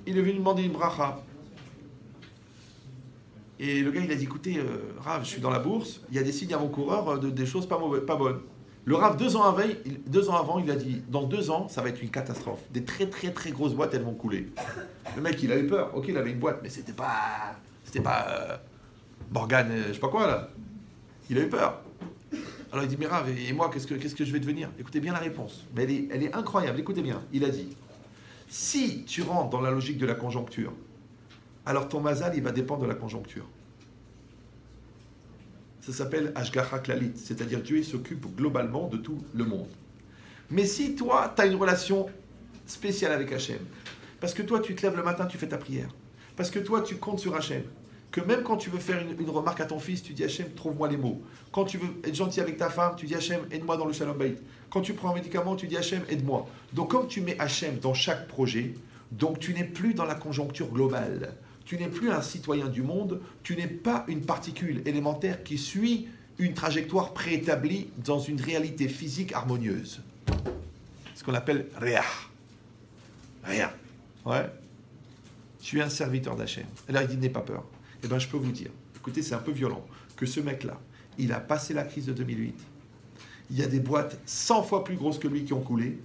Il est venu demander une bracha. Et le gars, il a dit, écoutez, Rav, je suis dans la bourse, il y a des signes avant-coureurs des choses pas bonnes. Le Rav, 2 ans avant, il a dit, dans 2 ans, ça va être une catastrophe. Des très très très grosses boîtes, elles vont couler. Le mec, il a eu peur. Ok, il avait une boîte, mais c'était pas Morgan, je sais pas quoi, là. Il a eu peur. Alors il dit, mais Rav, et moi, qu'est-ce que je vais devenir? Écoutez bien la réponse. Mais elle est incroyable, écoutez bien. Il a dit, si tu rentres dans la logique de la conjoncture, alors ton mazal, il va dépendre de la conjoncture. Ça s'appelle Ashgacha Klalit, c'est-à-dire Dieu il s'occupe globalement de tout le monde. Mais si toi, tu as une relation spéciale avec Hachem, parce que toi, tu te lèves le matin, tu fais ta prière, parce que toi, tu comptes sur Hachem, que même quand tu veux faire une remarque à ton fils, tu dis Hachem, trouve-moi les mots. Quand tu veux être gentil avec ta femme, tu dis Hachem, aide-moi dans le Shalom Bayit. Quand tu prends un médicament, tu dis Hachem, aide-moi. Donc comme tu mets Hachem dans chaque projet, donc tu n'es plus dans la conjoncture globale. Tu n'es plus un citoyen du monde, tu n'es pas une particule élémentaire qui suit une trajectoire préétablie dans une réalité physique harmonieuse. Ce qu'on appelle Réa. Rien. Ouais. Tu es un serviteur d'Hachem. Et là, il dit, n'aie pas peur. Eh bien, je peux vous dire, écoutez, c'est un peu violent, que ce mec-là, il a passé la crise de 2008. Il y a des boîtes 100 fois plus grosses que lui qui ont coulé.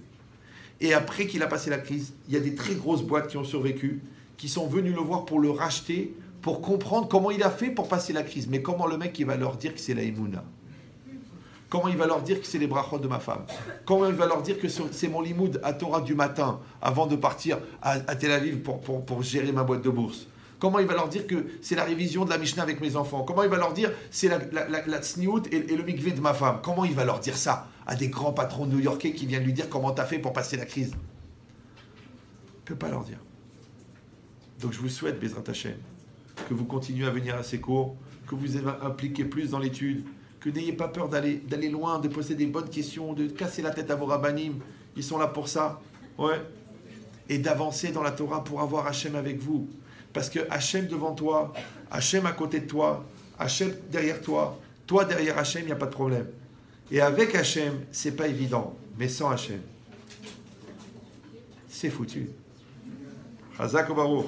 Et après qu'il a passé la crise, il y a des très grosses boîtes qui ont survécu, qui sont venus le voir pour le racheter, pour comprendre comment il a fait pour passer la crise. Mais comment le mec, il va leur dire que c'est la Emouna? Comment il va leur dire que c'est les brachot de ma femme? Comment il va leur dire que c'est mon limoud à Torah du matin, avant de partir à Tel Aviv pour gérer ma boîte de bourse? Comment il va leur dire que c'est la révision de la Mishnah avec mes enfants? Comment il va leur dire c'est la tsniout et le mikvé de ma femme? Comment il va leur dire ça à des grands patrons new-yorkais qui viennent lui dire comment t'as fait pour passer la crise? Il ne peut pas leur dire. Donc je vous souhaite, Bezrat Hashem, que vous continuez à venir à ces cours, que vous vous impliquez plus dans l'étude, que n'ayez pas peur d'aller loin, de poser des bonnes questions, de casser la tête à vos rabbanim, ils sont là pour ça, ouais, et d'avancer dans la Torah pour avoir Hachem avec vous. Parce que Hachem devant toi, Hachem à côté de toi, Hachem derrière toi derrière Hachem, il n'y a pas de problème. Et avec Hachem, c'est pas évident, mais sans Hachem, c'est foutu. Chazak Baruch.